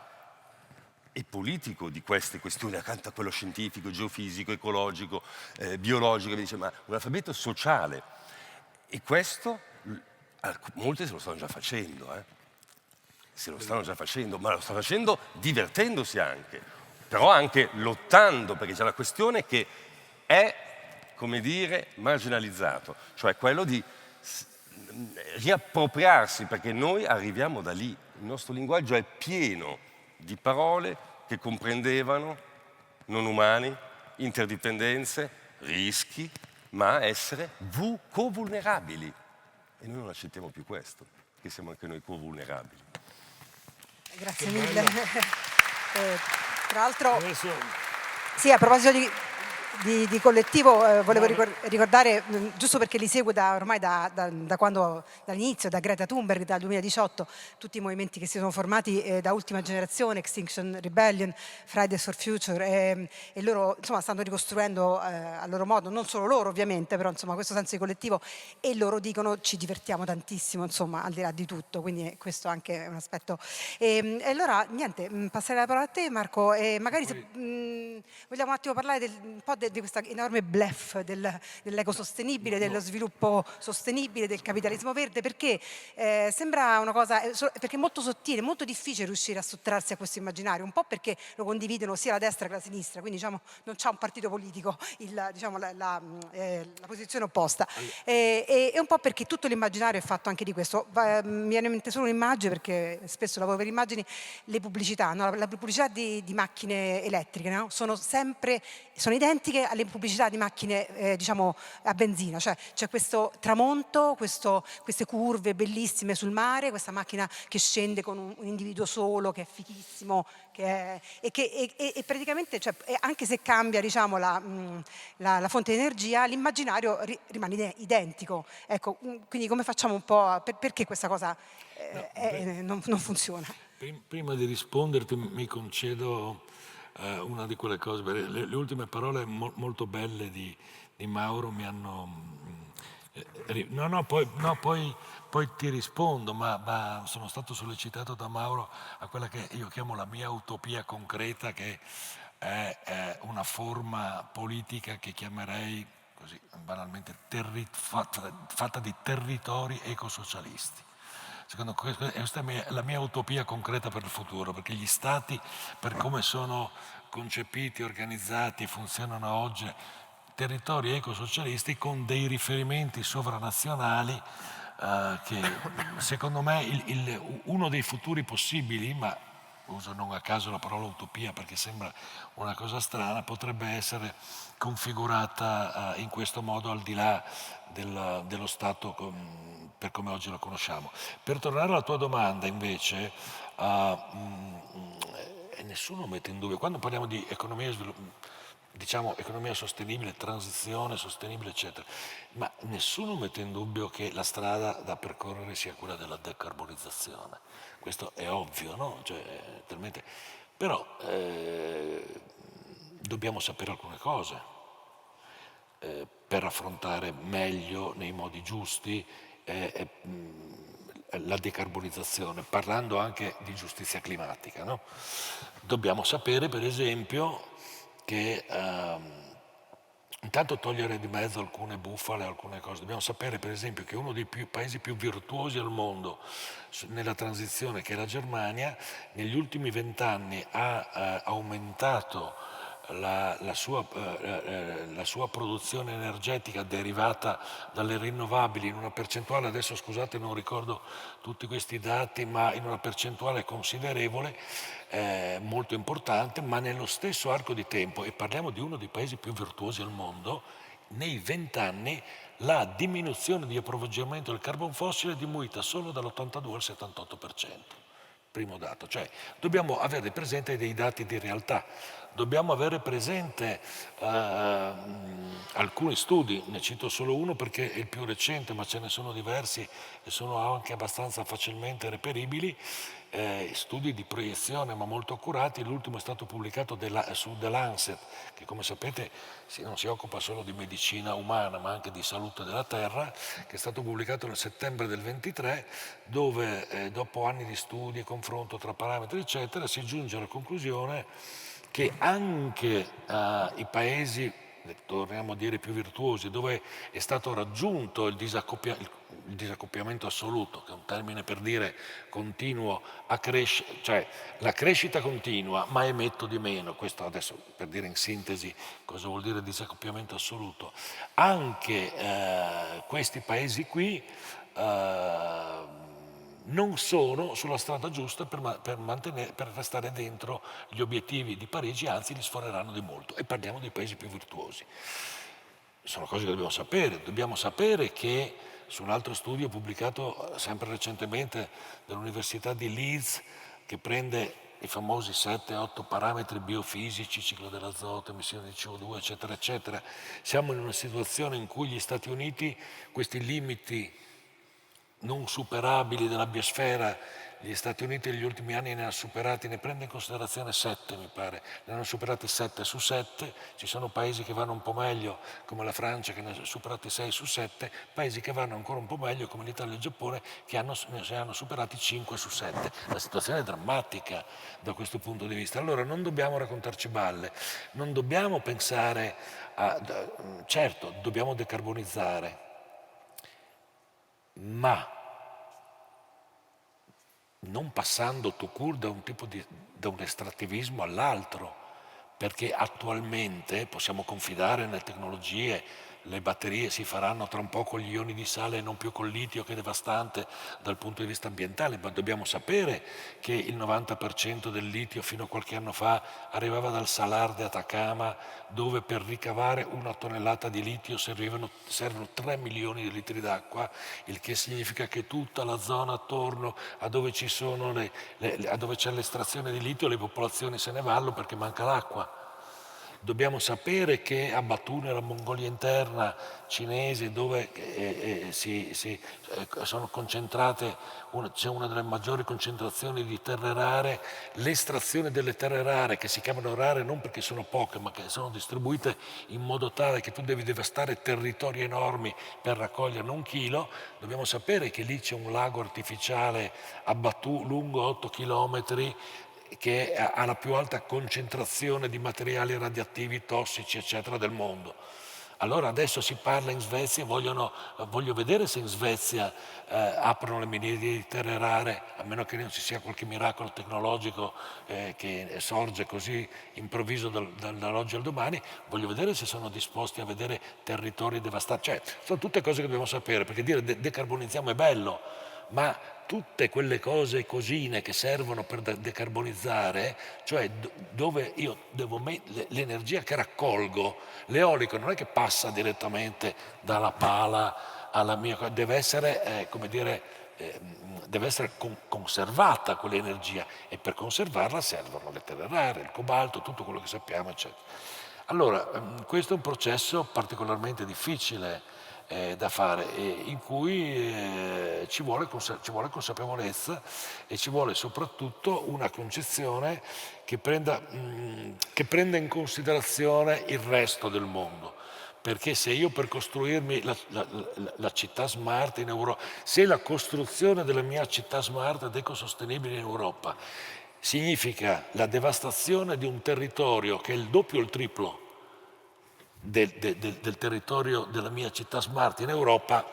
e politico di queste questioni, accanto a quello scientifico, geofisico, ecologico, biologico, che dice, ma un alfabeto sociale. E questo molti se lo stanno già facendo, se lo stanno già facendo, ma lo stanno facendo divertendosi anche, però anche lottando, perché c'è la questione che è, come dire, marginalizzato, cioè quello di riappropriarsi, perché noi arriviamo da lì. Il nostro linguaggio è pieno di parole che comprendevano non umani, interdipendenze, rischi, ma essere co-vulnerabili. E noi non accettiamo più questo, che siamo anche noi co-vulnerabili. Grazie mille. Tra l'altro, sì, a proposito di collettivo, volevo ricordare, giusto perché li seguo ormai dall'inizio, da Greta Thunberg, dal 2018, tutti i movimenti che si sono formati da Ultima Generazione, Extinction Rebellion, Fridays for Future, e loro insomma stanno ricostruendo a loro modo, non solo loro ovviamente, però insomma questo senso di collettivo, e loro dicono ci divertiamo tantissimo, insomma, al di là di tutto, quindi questo anche è un aspetto. E allora niente, passerei la parola a te, Marco, e magari se vogliamo un attimo parlare un po' di questa enorme bluff dell'ecosostenibile, dello sviluppo sostenibile, del capitalismo verde, perché sembra una cosa, perché è molto sottile, molto difficile riuscire a sottrarsi a questo immaginario, un po' perché lo condividono sia la destra che la sinistra, quindi diciamo non c'è un partito politico la posizione opposta, e un po' perché tutto l'immaginario è fatto anche di questo. Mi viene in mente solo un'immagine, perché spesso lavoro per immagini, le pubblicità, no? La pubblicità di macchine elettriche, no? Sono identiche alle pubblicità di macchine diciamo a benzina, cioè c'è questo tramonto, queste curve bellissime sul mare, questa macchina che scende con un individuo solo che è fighissimo, e praticamente, cioè, anche se cambia diciamo la fonte di energia, l'immaginario rimane identico. Ecco, quindi come facciamo un po' perché questa cosa non funziona? Prima di risponderti mi concedo una di quelle cose, le ultime parole molto belle di Mauro mi hanno... poi ti rispondo, ma sono stato sollecitato da Mauro a quella che io chiamo la mia utopia concreta, che è una forma politica che chiamerei, così banalmente, fatta di territori ecosocialisti. Secondo questa è la mia utopia concreta per il futuro, perché gli stati, per come sono concepiti, organizzati, funzionano oggi, territori ecosocialisti con dei riferimenti sovranazionali che secondo me uno dei futuri possibili, ma uso non a caso la parola utopia perché sembra una cosa strana, potrebbe essere configurata in questo modo al di là dello Stato per come oggi lo conosciamo. Per tornare alla tua domanda invece, nessuno mette in dubbio, quando parliamo di economia diciamo economia sostenibile, transizione sostenibile eccetera, ma nessuno mette in dubbio che la strada da percorrere sia quella della decarbonizzazione. Questo è ovvio, no? Cioè, talmente... Però dobbiamo sapere alcune cose per affrontare meglio nei modi giusti la decarbonizzazione, parlando anche di giustizia climatica, no? Dobbiamo sapere per esempio che intanto togliere di mezzo alcune bufale, alcune cose. Dobbiamo sapere per esempio che uno dei paesi più virtuosi al mondo nella transizione, che è la Germania, negli ultimi 20 anni ha aumentato la sua produzione energetica derivata dalle rinnovabili in una percentuale, adesso scusate non ricordo tutti questi dati, ma in una percentuale considerevole, molto importante, ma nello stesso arco di tempo, e parliamo di uno dei paesi più virtuosi al mondo, nei 20 anni la diminuzione di approvvigionamento del carbon fossile è diminuita solo dall'82 al 78%. Primo dato, cioè dobbiamo avere presente dei dati di realtà, dobbiamo avere presente alcuni studi, ne cito solo uno perché è il più recente, ma ce ne sono diversi e sono anche abbastanza facilmente reperibili, studi di proiezione ma molto accurati. L'ultimo è stato pubblicato su The Lancet, che come sapete non si occupa solo di medicina umana ma anche di salute della terra, che è stato pubblicato nel settembre del 23, dove dopo anni di studi e confronto tra parametri eccetera si giunge alla conclusione che anche i paesi, torniamo a dire più virtuosi, dove è stato raggiunto il disaccoppiamento assoluto, che è un termine per dire continuo a crescere, cioè la crescita continua ma emetto di meno, questo adesso per dire in sintesi cosa vuol dire disaccoppiamento assoluto, anche questi paesi qui non sono sulla strada giusta per restare dentro gli obiettivi di Parigi, anzi li sforeranno di molto, e parliamo dei paesi più virtuosi. Sono cose che dobbiamo sapere che su un altro studio pubblicato sempre recentemente dall'Università di Leeds, che prende i famosi 7-8 parametri biofisici, ciclo dell'azoto, emissione di CO2, eccetera, eccetera, siamo in una situazione in cui gli Stati Uniti questi limiti non superabili della biosfera, gli Stati Uniti negli ultimi anni ne hanno superati, ne prende in considerazione 7 mi pare, ne hanno superati 7 su 7, ci sono paesi che vanno un po' meglio come la Francia che ne ha superati 6 su 7, paesi che vanno ancora un po' meglio come l'Italia e il Giappone che ne hanno superati 5 su 7. La situazione è drammatica da questo punto di vista. Allora non dobbiamo raccontarci balle, non dobbiamo pensare certo dobbiamo decarbonizzare, ma non passando tout court da un estrattivismo all'altro, perché attualmente possiamo confidare nelle tecnologie, le batterie si faranno tra un po' con gli ioni di sale e non più col litio, che è devastante dal punto di vista ambientale, ma dobbiamo sapere che il 90% del litio fino a qualche anno fa arrivava dal Salar di Atacama, dove per ricavare una tonnellata di litio servono 3 milioni di litri d'acqua, il che significa che tutta la zona attorno a dove dove c'è l'estrazione di litio le popolazioni se ne vanno perché manca l'acqua. Dobbiamo sapere che a Batu, nella Mongolia interna cinese, dove sono concentrate, c'è una delle maggiori concentrazioni di terre rare, l'estrazione delle terre rare, che si chiamano rare non perché sono poche, ma che sono distribuite in modo tale che tu devi devastare territori enormi per raccoglierne un chilo, dobbiamo sapere che lì c'è un lago artificiale a Batu lungo 8 chilometri, che ha la più alta concentrazione di materiali radioattivi, tossici, eccetera, del mondo. Allora adesso si parla in Svezia, voglio vedere se in Svezia aprono le miniere di terre rare, a meno che non ci sia qualche miracolo tecnologico che sorge così improvviso dall'oggi al domani, voglio vedere se sono disposti a vedere territori devastati. Cioè, sono tutte cose che dobbiamo sapere, perché dire decarbonizziamo è bello, ma tutte quelle cose cosine che servono per decarbonizzare, cioè dove io devo mettere l'energia che raccolgo, l'eolico non è che passa direttamente dalla pala alla mia, deve essere, deve essere conservata quell'energia, e per conservarla servono le terre rare, il cobalto, tutto quello che sappiamo, eccetera. Allora, questo è un processo particolarmente difficile da fare, in cui ci vuole consapevolezza e ci vuole soprattutto una concezione che prenda in considerazione il resto del mondo. Perché se io per costruirmi la città smart in Europa, se la costruzione della mia città smart ed ecosostenibile in Europa significa la devastazione di un territorio che è il doppio o il triplo del territorio della mia città smart in Europa,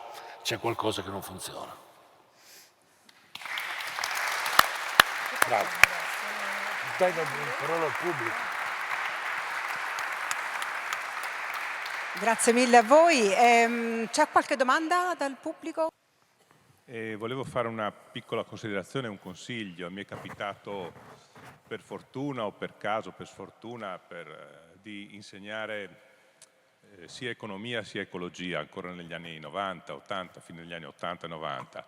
c'è qualcosa che non funziona. Bravo. Dai la parola al pubblico. Grazie mille a voi. C'è qualche domanda dal pubblico? Volevo fare una piccola considerazione, un consiglio. Mi è capitato per fortuna o per caso, per sfortuna, di insegnare sia economia sia ecologia ancora negli anni 90, 80, fino agli anni 80 e 90.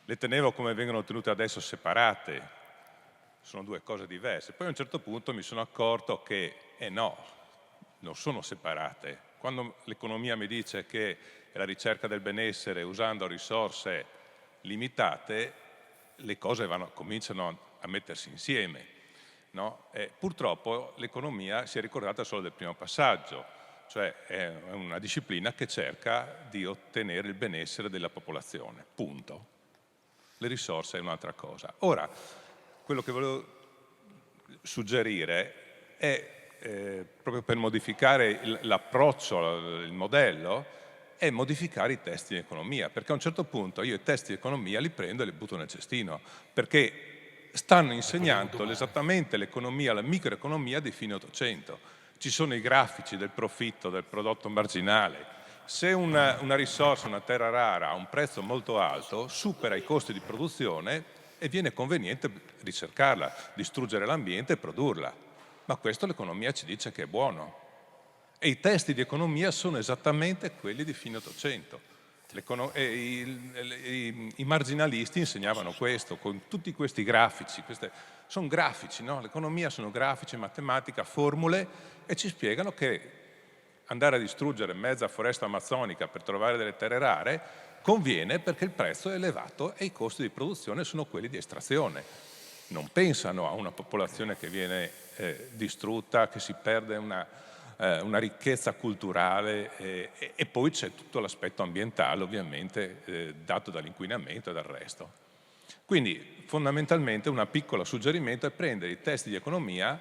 Le tenevo come vengono tenute adesso separate, sono due cose diverse. Poi a un certo punto mi sono accorto che no, non sono separate. Quando l'economia mi dice che è la ricerca del benessere usando risorse limitate, le cose cominciano a mettersi insieme. No? Purtroppo l'economia si è ricordata solo del primo passaggio, cioè è una disciplina che cerca di ottenere il benessere della popolazione, punto. Le risorse è un'altra cosa. Ora, quello che volevo suggerire è proprio per modificare l'approccio, il modello, è modificare i testi di economia, perché a un certo punto io i testi di economia li prendo e li butto nel cestino, perché stanno insegnando esattamente l'economia, la microeconomia di fine Ottocento. Ci sono i grafici del profitto, del prodotto marginale. Se una risorsa, una terra rara, ha un prezzo molto alto, supera i costi di produzione e viene conveniente ricercarla, distruggere l'ambiente e produrla. Ma questo l'economia ci dice che è buono. E i testi di economia sono esattamente quelli di fine Ottocento. I marginalisti insegnavano questo, con tutti questi grafici. Sono grafici, no? L'economia sono grafici, matematica, formule, e ci spiegano che andare a distruggere mezza foresta amazzonica per trovare delle terre rare conviene perché il prezzo è elevato e i costi di produzione sono quelli di estrazione. Non pensano a una popolazione che viene distrutta, che si perde una ricchezza culturale e poi c'è tutto l'aspetto ambientale ovviamente dato dall'inquinamento e dal resto. Quindi fondamentalmente un piccolo suggerimento è prendere i testi di economia,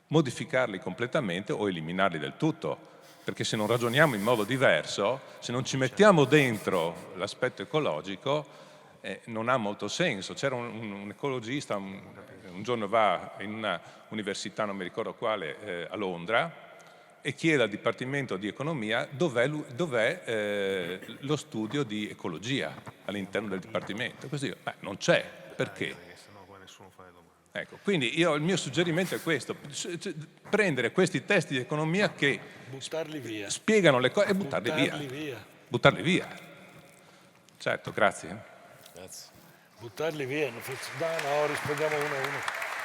modificarli completamente o eliminarli del tutto, perché se non ragioniamo in modo diverso, se non ci mettiamo dentro l'aspetto ecologico, non ha molto senso. C'era un ecologista un giorno va in una università, non mi ricordo quale, a Londra, e chiede al Dipartimento di Economia dov'è lo studio di ecologia all'interno del Dipartimento. Così, non c'è, perché? Ecco, quindi il mio suggerimento è questo, prendere questi testi di economia che spiegano le cose e buttarli via. Certo, grazie. Buttarli via, no, rispondiamo uno a uno.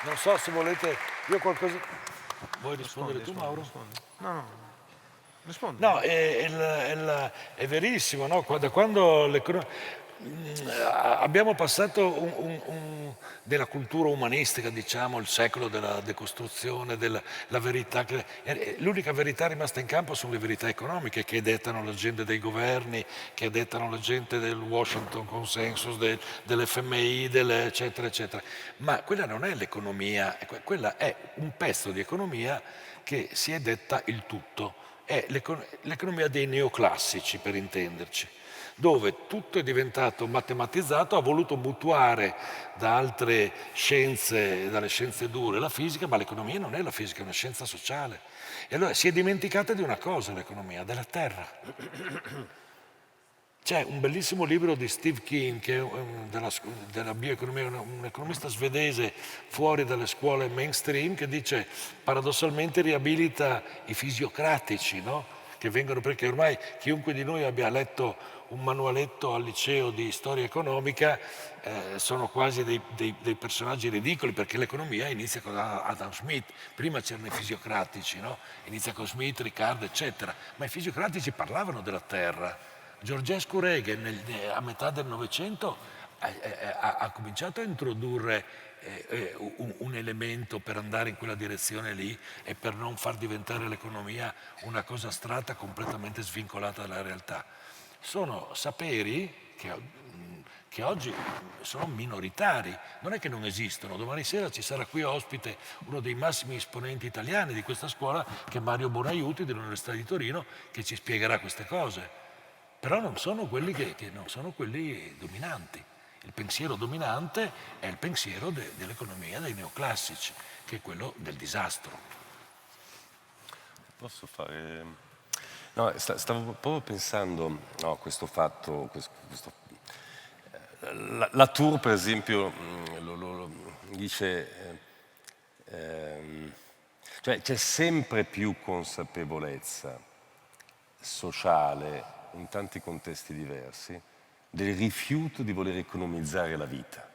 Non so se volete, io qualcosa... Vuoi rispondere tu, Mauro? No, rispondi. No, è verissimo, no? Da quando abbiamo passato della cultura umanistica, diciamo, il secolo della decostruzione, della verità. L'unica verità rimasta in campo sono le verità economiche che dettano l'agenda dei governi, che dettano l'agenda del Washington Consensus, dell'FMI, eccetera, eccetera. Ma quella non è l'economia, quella è un pezzo di economia che si è detta il tutto. È l'economia dei neoclassici, per intenderci, dove tutto è diventato matematizzato, ha voluto mutuare da altre scienze, dalle scienze dure, la fisica, ma l'economia non è la fisica, è una scienza sociale. E allora si è dimenticata di una cosa l'economia, della terra. C'è un bellissimo libro di Steve Keen, che è della bioeconomia, un economista svedese fuori dalle scuole mainstream, che dice, paradossalmente riabilita i fisiocratici, no? Che vengono, perché ormai chiunque di noi abbia letto un manualetto al liceo di storia economica sono quasi dei personaggi ridicoli, perché l'economia inizia con Adam Smith. Prima c'erano i fisiocratici, no? Inizia con Smith, Riccardo, eccetera, ma i fisiocratici parlavano della terra. Georgescu Reagan a metà del Novecento ha cominciato a introdurre un elemento per andare in quella direzione lì e per non far diventare l'economia una cosa astratta completamente svincolata dalla realtà. Sono saperi che oggi sono minoritari, non è che non esistono. Domani sera ci sarà qui ospite uno dei massimi esponenti italiani di questa scuola, che è Mario Bonaiuti dell'Università di Torino, che ci spiegherà queste cose. Però non sono quelli non sono quelli dominanti. Il pensiero dominante è il pensiero dell'economia dei neoclassici, che è quello del disastro. Posso fare... No, stavo proprio pensando a questo fatto, la Tour per esempio dice, cioè c'è sempre più consapevolezza sociale in tanti contesti diversi del rifiuto di voler economizzare la vita.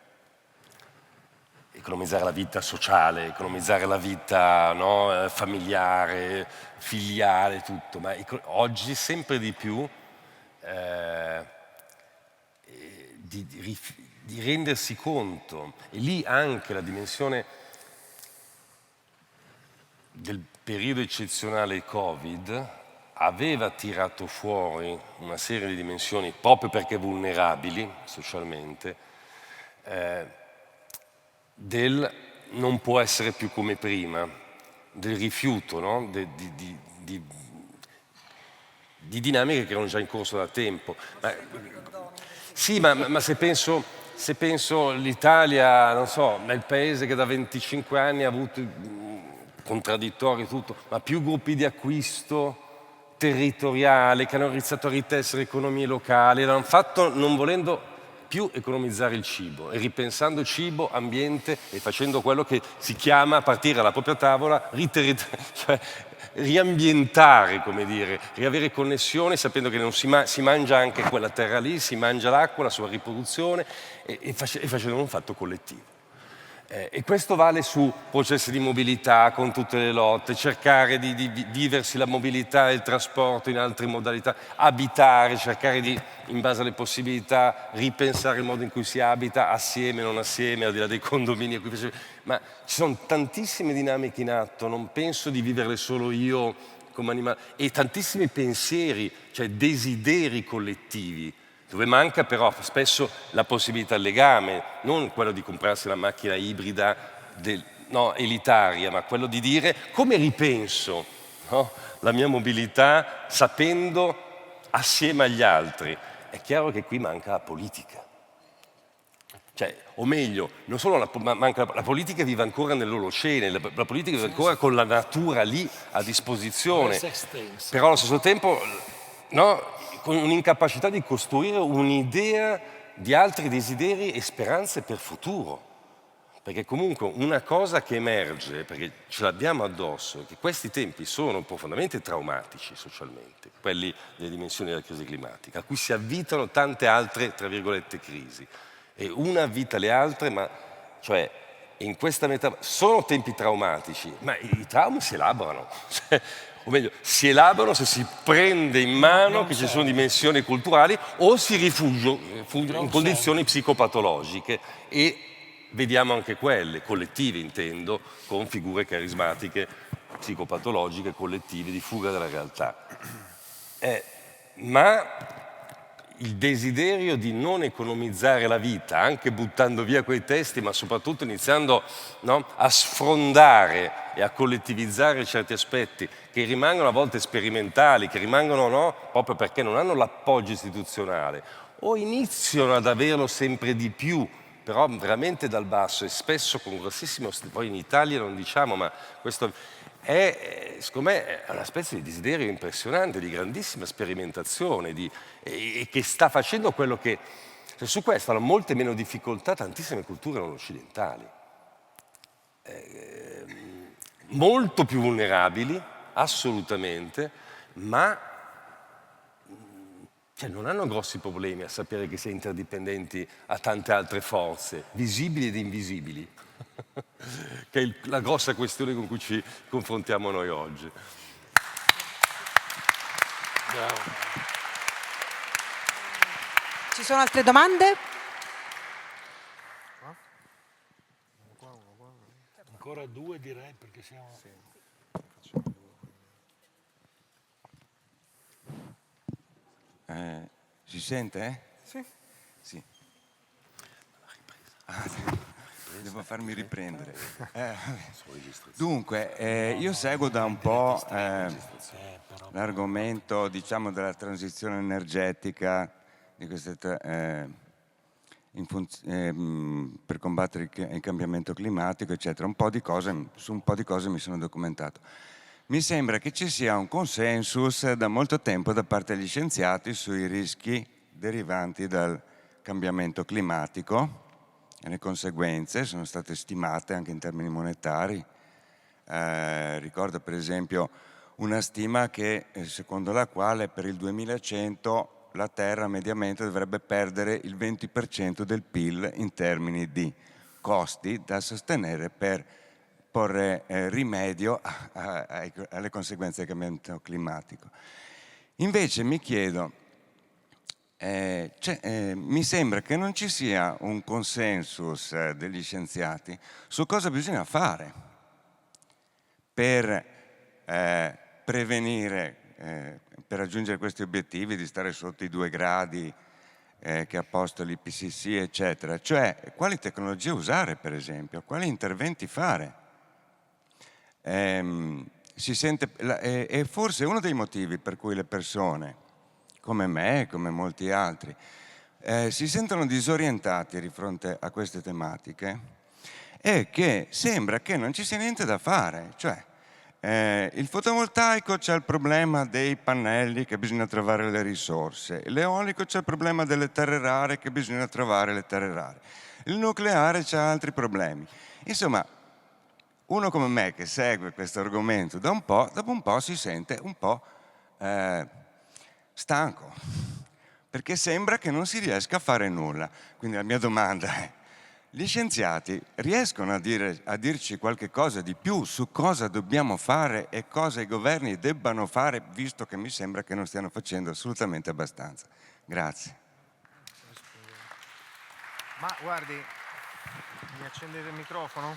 Economizzare la vita sociale, economizzare la vita, no, familiare, filiale, tutto, ma oggi sempre di più di rendersi conto, e lì anche la dimensione del periodo eccezionale Covid aveva tirato fuori una serie di dimensioni proprio perché vulnerabili socialmente, del non può essere più come prima, del rifiuto, no? di dinamiche che erano già in corso da tempo. Sì, ma se penso l'Italia, non so, è il paese che da 25 anni ha avuto contraddittori e tutto, ma più gruppi di acquisto territoriale che hanno iniziato a ritessere economie locali, l'hanno fatto non volendo più economizzare il cibo e ripensando cibo, ambiente e facendo quello che si chiama a partire dalla propria tavola cioè riambientare, come dire, riavere connessione sapendo che non si mangia anche quella terra lì, si mangia l'acqua, la sua riproduzione e facendo un fatto collettivo. E questo vale su processi di mobilità con tutte le lotte, cercare di viversi la mobilità e il trasporto in altre modalità, abitare, cercare di, in base alle possibilità, ripensare il modo in cui si abita, assieme, non assieme, al di là dei condomini a cui piace. Ma ci sono tantissime dinamiche in atto, non penso di viverle solo io come animale, e tantissimi pensieri, cioè desideri collettivi, dove manca però spesso la possibilità del legame, non quello di comprarsi la macchina ibrida elitaria, ma quello di dire come ripenso, no, la mia mobilità sapendo assieme agli altri. È chiaro che qui manca la politica. Cioè, o meglio, non solo manca la politica vive ancora nell'olocene, la politica vive ancora con la natura lì a disposizione, però allo stesso tempo, no, con un'incapacità di costruire un'idea di altri desideri e speranze per futuro. Perché comunque una cosa che emerge, perché ce l'abbiamo addosso, è che questi tempi sono profondamente traumatici socialmente, quelli delle dimensioni della crisi climatica, a cui si avvitano tante altre, tra virgolette, crisi. E una avvita le altre, ma cioè in questa metà sono tempi traumatici, ma i traumi si elaborano. O meglio, si elaborano se si prende in mano che ci sono dimensioni culturali o si rifugiano in condizioni psicopatologiche e vediamo anche quelle, collettive intendo, con figure carismatiche, psicopatologiche, collettive, di fuga dalla realtà. Ma il desiderio di non economizzare la vita, anche buttando via quei testi, ma soprattutto iniziando, no, a sfrondare e a collettivizzare certi aspetti che rimangono a volte sperimentali, che rimangono, no, proprio perché non hanno l'appoggio istituzionale, o iniziano ad averlo sempre di più, però veramente dal basso e spesso con grossissimo, poi in Italia non diciamo, ma questo secondo me è una specie di desiderio impressionante, di grandissima sperimentazione e che sta facendo quello che, cioè, su questo hanno molte meno difficoltà tantissime culture non occidentali, molto più vulnerabili assolutamente, ma cioè, non hanno grossi problemi a sapere che si è interdipendenti a tante altre forze, visibili ed invisibili, che è la grossa questione con cui ci confrontiamo noi oggi. Bravo. Ci sono altre domande? Ancora due direi perché siamo... Si sente? Sì. Sì. Devo farmi riprendere. Dunque, io seguo da un po' l'argomento, diciamo, della transizione energetica, di queste per combattere il cambiamento climatico, eccetera. Su un po' di cose mi sono documentato. mi sembra che ci sia un consensus da molto tempo da parte degli scienziati sui rischi derivanti dal cambiamento climatico e le conseguenze sono state stimate anche in termini monetari. Ricordo per esempio una stima secondo la quale per il 2100 la Terra mediamente dovrebbe perdere il 20% del PIL in termini di costi da sostenere per porre rimedio alle conseguenze del cambiamento climatico. Invece mi chiedo, mi sembra che non ci sia un consensus degli scienziati su cosa bisogna fare per prevenire, per raggiungere questi obiettivi di stare sotto i 2 gradi che ha posto l'IPCC, eccetera. Cioè, quali tecnologie usare, per esempio, quali interventi fare. E forse uno dei motivi per cui le persone, come me, come molti altri, si sentono disorientati di fronte a queste tematiche è che sembra che non ci sia niente da fare. Cioè, il fotovoltaico c'è il problema dei pannelli che bisogna trovare le risorse, l'eolico c'è il problema delle terre rare che bisogna trovare le terre rare, il nucleare c'ha altri problemi. Insomma, uno come me che segue questo argomento da un po', dopo un po' si sente un po' stanco, perché sembra che non si riesca a fare nulla. Quindi la mia domanda è: gli scienziati riescono a dirci qualche cosa di più su cosa dobbiamo fare e cosa i governi debbano fare, visto che mi sembra che non stiano facendo assolutamente abbastanza? Grazie. Ma guardi, mi accendete il microfono?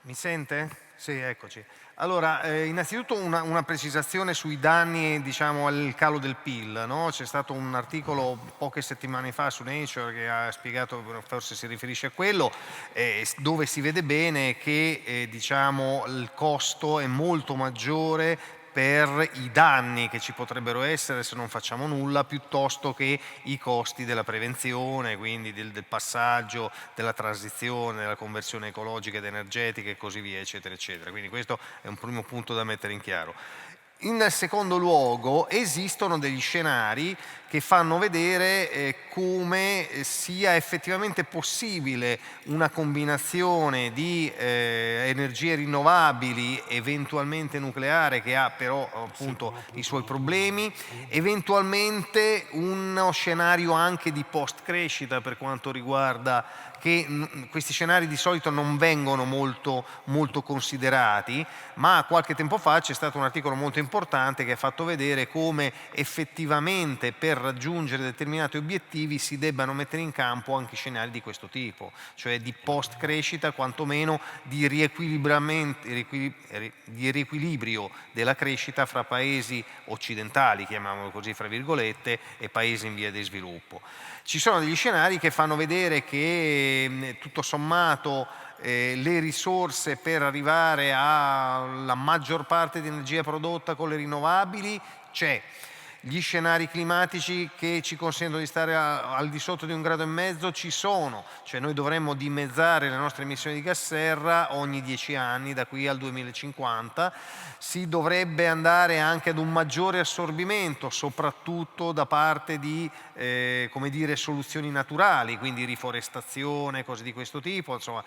Mi sente? Sì, eccoci. Allora, innanzitutto una precisazione sui danni, diciamo, al calo del PIL, no? C'è stato un articolo poche settimane fa su Nature che ha spiegato, forse si riferisce a quello, dove si vede bene che diciamo, il costo è molto maggiore per i danni che ci potrebbero essere se non facciamo nulla, piuttosto che i costi della prevenzione, quindi del passaggio, della transizione, della conversione ecologica ed energetica e così via, eccetera, eccetera. Quindi questo è un primo punto da mettere in chiaro. In secondo luogo, esistono degli scenari che fanno vedere come sia effettivamente possibile una combinazione di energie rinnovabili, eventualmente nucleare, che ha però appunto i suoi problemi, eventualmente uno scenario anche di post-crescita per quanto riguarda che questi scenari di solito non vengono molto considerati, ma qualche tempo fa c'è stato un articolo molto importante che ha fatto vedere come effettivamente per raggiungere determinati obiettivi si debbano mettere in campo anche scenari di questo tipo, cioè di post crescita, quantomeno di riequilibrio della crescita fra paesi occidentali, chiamiamolo così fra virgolette, e paesi in via di sviluppo. Ci sono degli scenari che fanno vedere che tutto sommato le risorse per arrivare alla maggior parte di energia prodotta con le rinnovabili c'è. Gli scenari climatici che ci consentono di stare al di sotto di 1,5 gradi ci sono, cioè noi dovremmo dimezzare le nostre emissioni di gas serra ogni 10 anni da qui al 2050, si dovrebbe andare anche ad un maggiore assorbimento, soprattutto da parte di come dire, soluzioni naturali, quindi riforestazione, cose di questo tipo, insomma.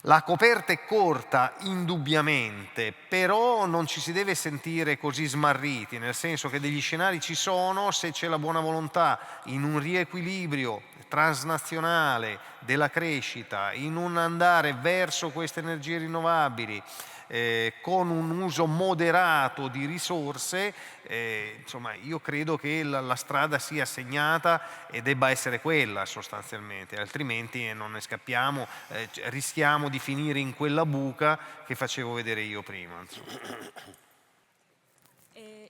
La coperta è corta, indubbiamente, però non ci si deve sentire così smarriti, nel senso che degli scenari ci sono se c'è la buona volontà in un riequilibrio transnazionale della crescita, in un andare verso queste energie rinnovabili, con un uso moderato di risorse, insomma io credo che la strada sia segnata e debba essere quella sostanzialmente, altrimenti non ne scappiamo, rischiamo di finire in quella buca che facevo vedere io prima.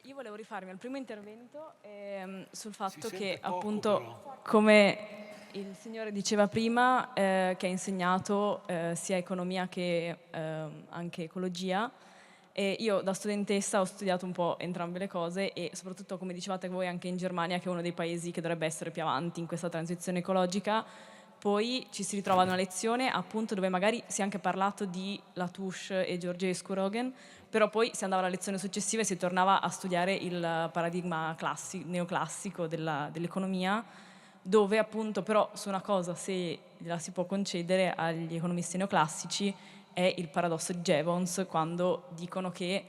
Io volevo rifarmi al primo intervento sul fatto che appunto come il signore diceva prima, che ha insegnato sia economia che anche ecologia, e io da studentessa ho studiato un po' entrambe le cose e soprattutto, come dicevate voi, anche in Germania, che è uno dei paesi che dovrebbe essere più avanti in questa transizione ecologica, poi ci si ritrova ad una lezione appunto dove magari si è anche parlato di Latouche e Georgescu-Roegen, però poi si andava alla lezione successiva e si tornava a studiare il paradigma neoclassico dell'economia, dove appunto però su una cosa, se la si può concedere agli economisti neoclassici, è il paradosso di Jevons, quando dicono che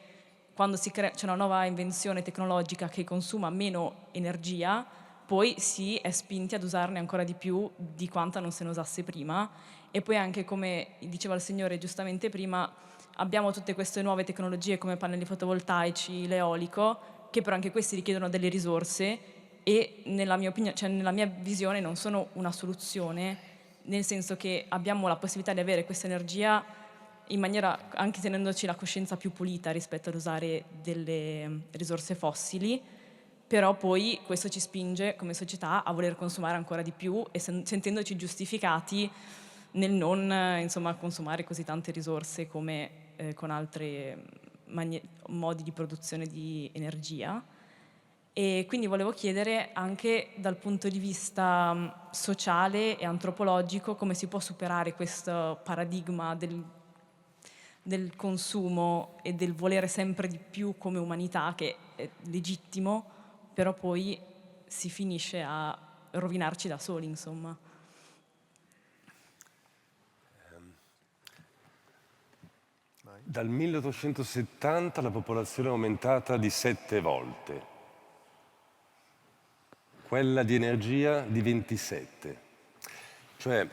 quando c'è una nuova invenzione tecnologica che consuma meno energia, poi si è spinti ad usarne ancora di più di quanta non se ne usasse prima. E poi anche, come diceva il signore giustamente prima, abbiamo tutte queste nuove tecnologie come pannelli fotovoltaici, l'eolico, che però anche questi richiedono delle risorse e nella mia opinione, cioè nella mia visione non sono una soluzione, nel senso che abbiamo la possibilità di avere questa energia in maniera, anche tenendoci la coscienza più pulita rispetto ad usare delle risorse fossili, però poi questo ci spinge come società a voler consumare ancora di più e sentendoci giustificati nel non consumare così tante risorse come con altri modi di produzione di energia. E quindi volevo chiedere anche dal punto di vista sociale e antropologico come si può superare questo paradigma del consumo e del volere sempre di più come umanità, che è legittimo, però poi si finisce a rovinarci da soli, insomma. Dal 1870 la popolazione è aumentata di 7 volte, quella di energia di 27. Cioè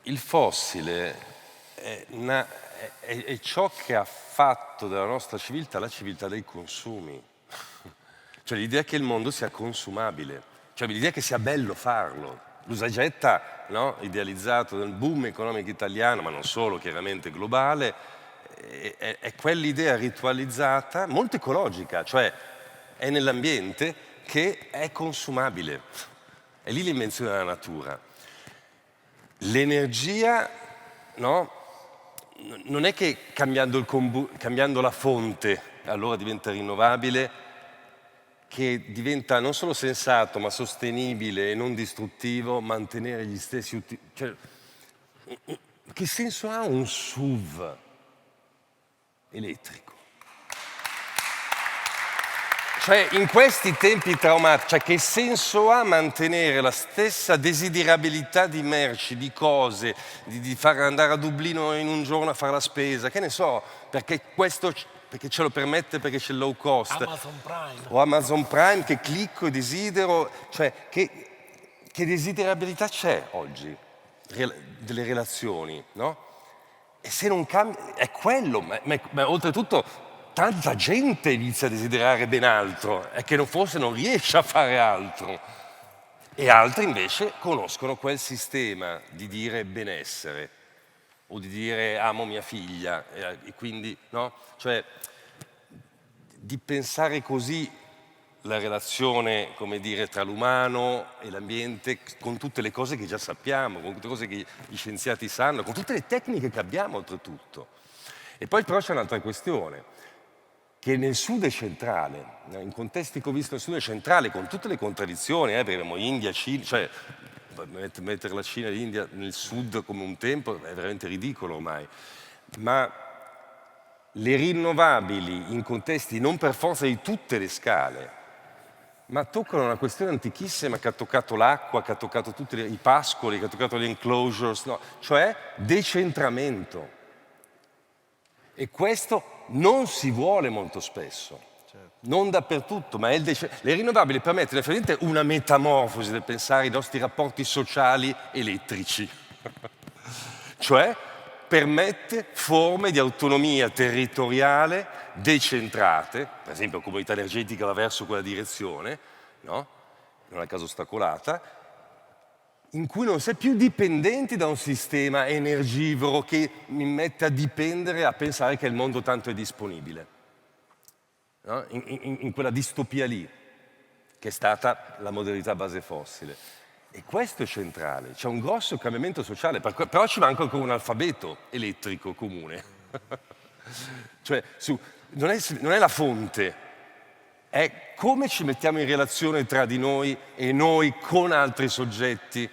il fossile è ciò che ha fatto della nostra civiltà la civiltà dei consumi. Cioè l'idea che il mondo sia consumabile, cioè l'idea che sia bello farlo. L'usagetta, no? Idealizzato del boom economico italiano, ma non solo, chiaramente globale, è quell'idea ritualizzata, molto ecologica, cioè è nell'ambiente che è consumabile. È lì l'invenzione della natura. L'energia, no? Non è che cambiando la fonte allora diventa rinnovabile, che diventa non solo sensato ma sostenibile e non distruttivo mantenere gli stessi cioè, che senso ha un SUV elettrico? Cioè in questi tempi traumatici, cioè, che senso ha mantenere la stessa desiderabilità di merci, di cose, di far andare a Dublino in un giorno a fare la spesa, che ne so, perché ce lo permette, perché c'è il low cost. Amazon Prime. O Amazon Prime, che clicco e desidero, cioè che desiderabilità c'è oggi delle relazioni, no? E se non cambia, è quello, ma oltretutto tanta gente inizia a desiderare ben altro, è che forse non riesce a fare altro. E altri invece conoscono quel sistema di dire benessere o di dire amo mia figlia e quindi, no? Cioè di pensare così la relazione, come dire, tra l'umano e l'ambiente, con tutte le cose che già sappiamo, con tutte le cose che gli scienziati sanno, con tutte le tecniche che abbiamo oltretutto. E poi però c'è un'altra questione, che nel sud è centrale, in contesti che ho visto nel sud è centrale, con tutte le contraddizioni, perché abbiamo India, Cina, cioè mettere la Cina e l'India nel sud come un tempo è veramente ridicolo ormai, ma le rinnovabili in contesti non per forza di tutte le scale, ma toccano una questione antichissima che ha toccato l'acqua, che ha toccato tutti i pascoli, che ha toccato le enclosures, no? Cioè decentramento. E questo non si vuole molto spesso, non dappertutto, ma le rinnovabili permettono effettivamente una metamorfosi del pensare ai nostri rapporti sociali elettrici, cioè permette forme di autonomia territoriale decentrate, per esempio la comunità energetica va verso quella direzione, no? Non a caso ostacolata, in cui non si è più dipendenti da un sistema energivoro che mi mette a dipendere, a pensare che il mondo tanto è disponibile, no? In quella distopia lì, che è stata la modernità a base fossile. E questo è centrale, c'è un grosso cambiamento sociale, però ci manca ancora un alfabeto elettrico comune. Cioè, non è la fonte, è come ci mettiamo in relazione tra di noi e noi con altri soggetti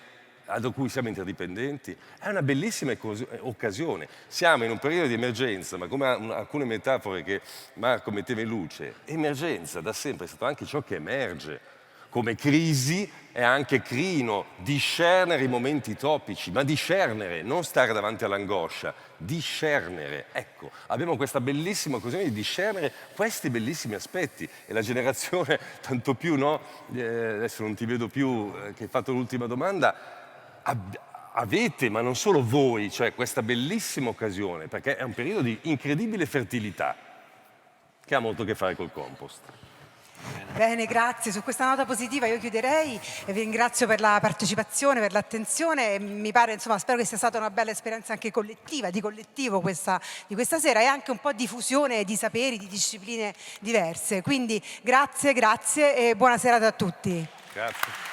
ad cui siamo interdipendenti, è una bellissima occasione. Siamo in un periodo di emergenza, ma come alcune metafore che Marco metteva in luce, emergenza da sempre è stato anche ciò che emerge. Come crisi è anche crino, discernere i momenti topici, ma discernere, non stare davanti all'angoscia, discernere. Ecco, abbiamo questa bellissima occasione di discernere questi bellissimi aspetti e la generazione, tanto più, no? Adesso non ti vedo più, che hai fatto l'ultima domanda, avete, ma non solo voi, cioè questa bellissima occasione, perché è un periodo di incredibile fertilità che ha molto a che fare col compost. Bene, grazie. Su questa nota positiva io chiuderei e vi ringrazio per la partecipazione, per l'attenzione. Mi pare, insomma, spero che sia stata una bella esperienza anche collettiva, di collettivo di questa sera e anche un po' di fusione di saperi, di discipline diverse. Quindi grazie e buona serata a tutti. Grazie.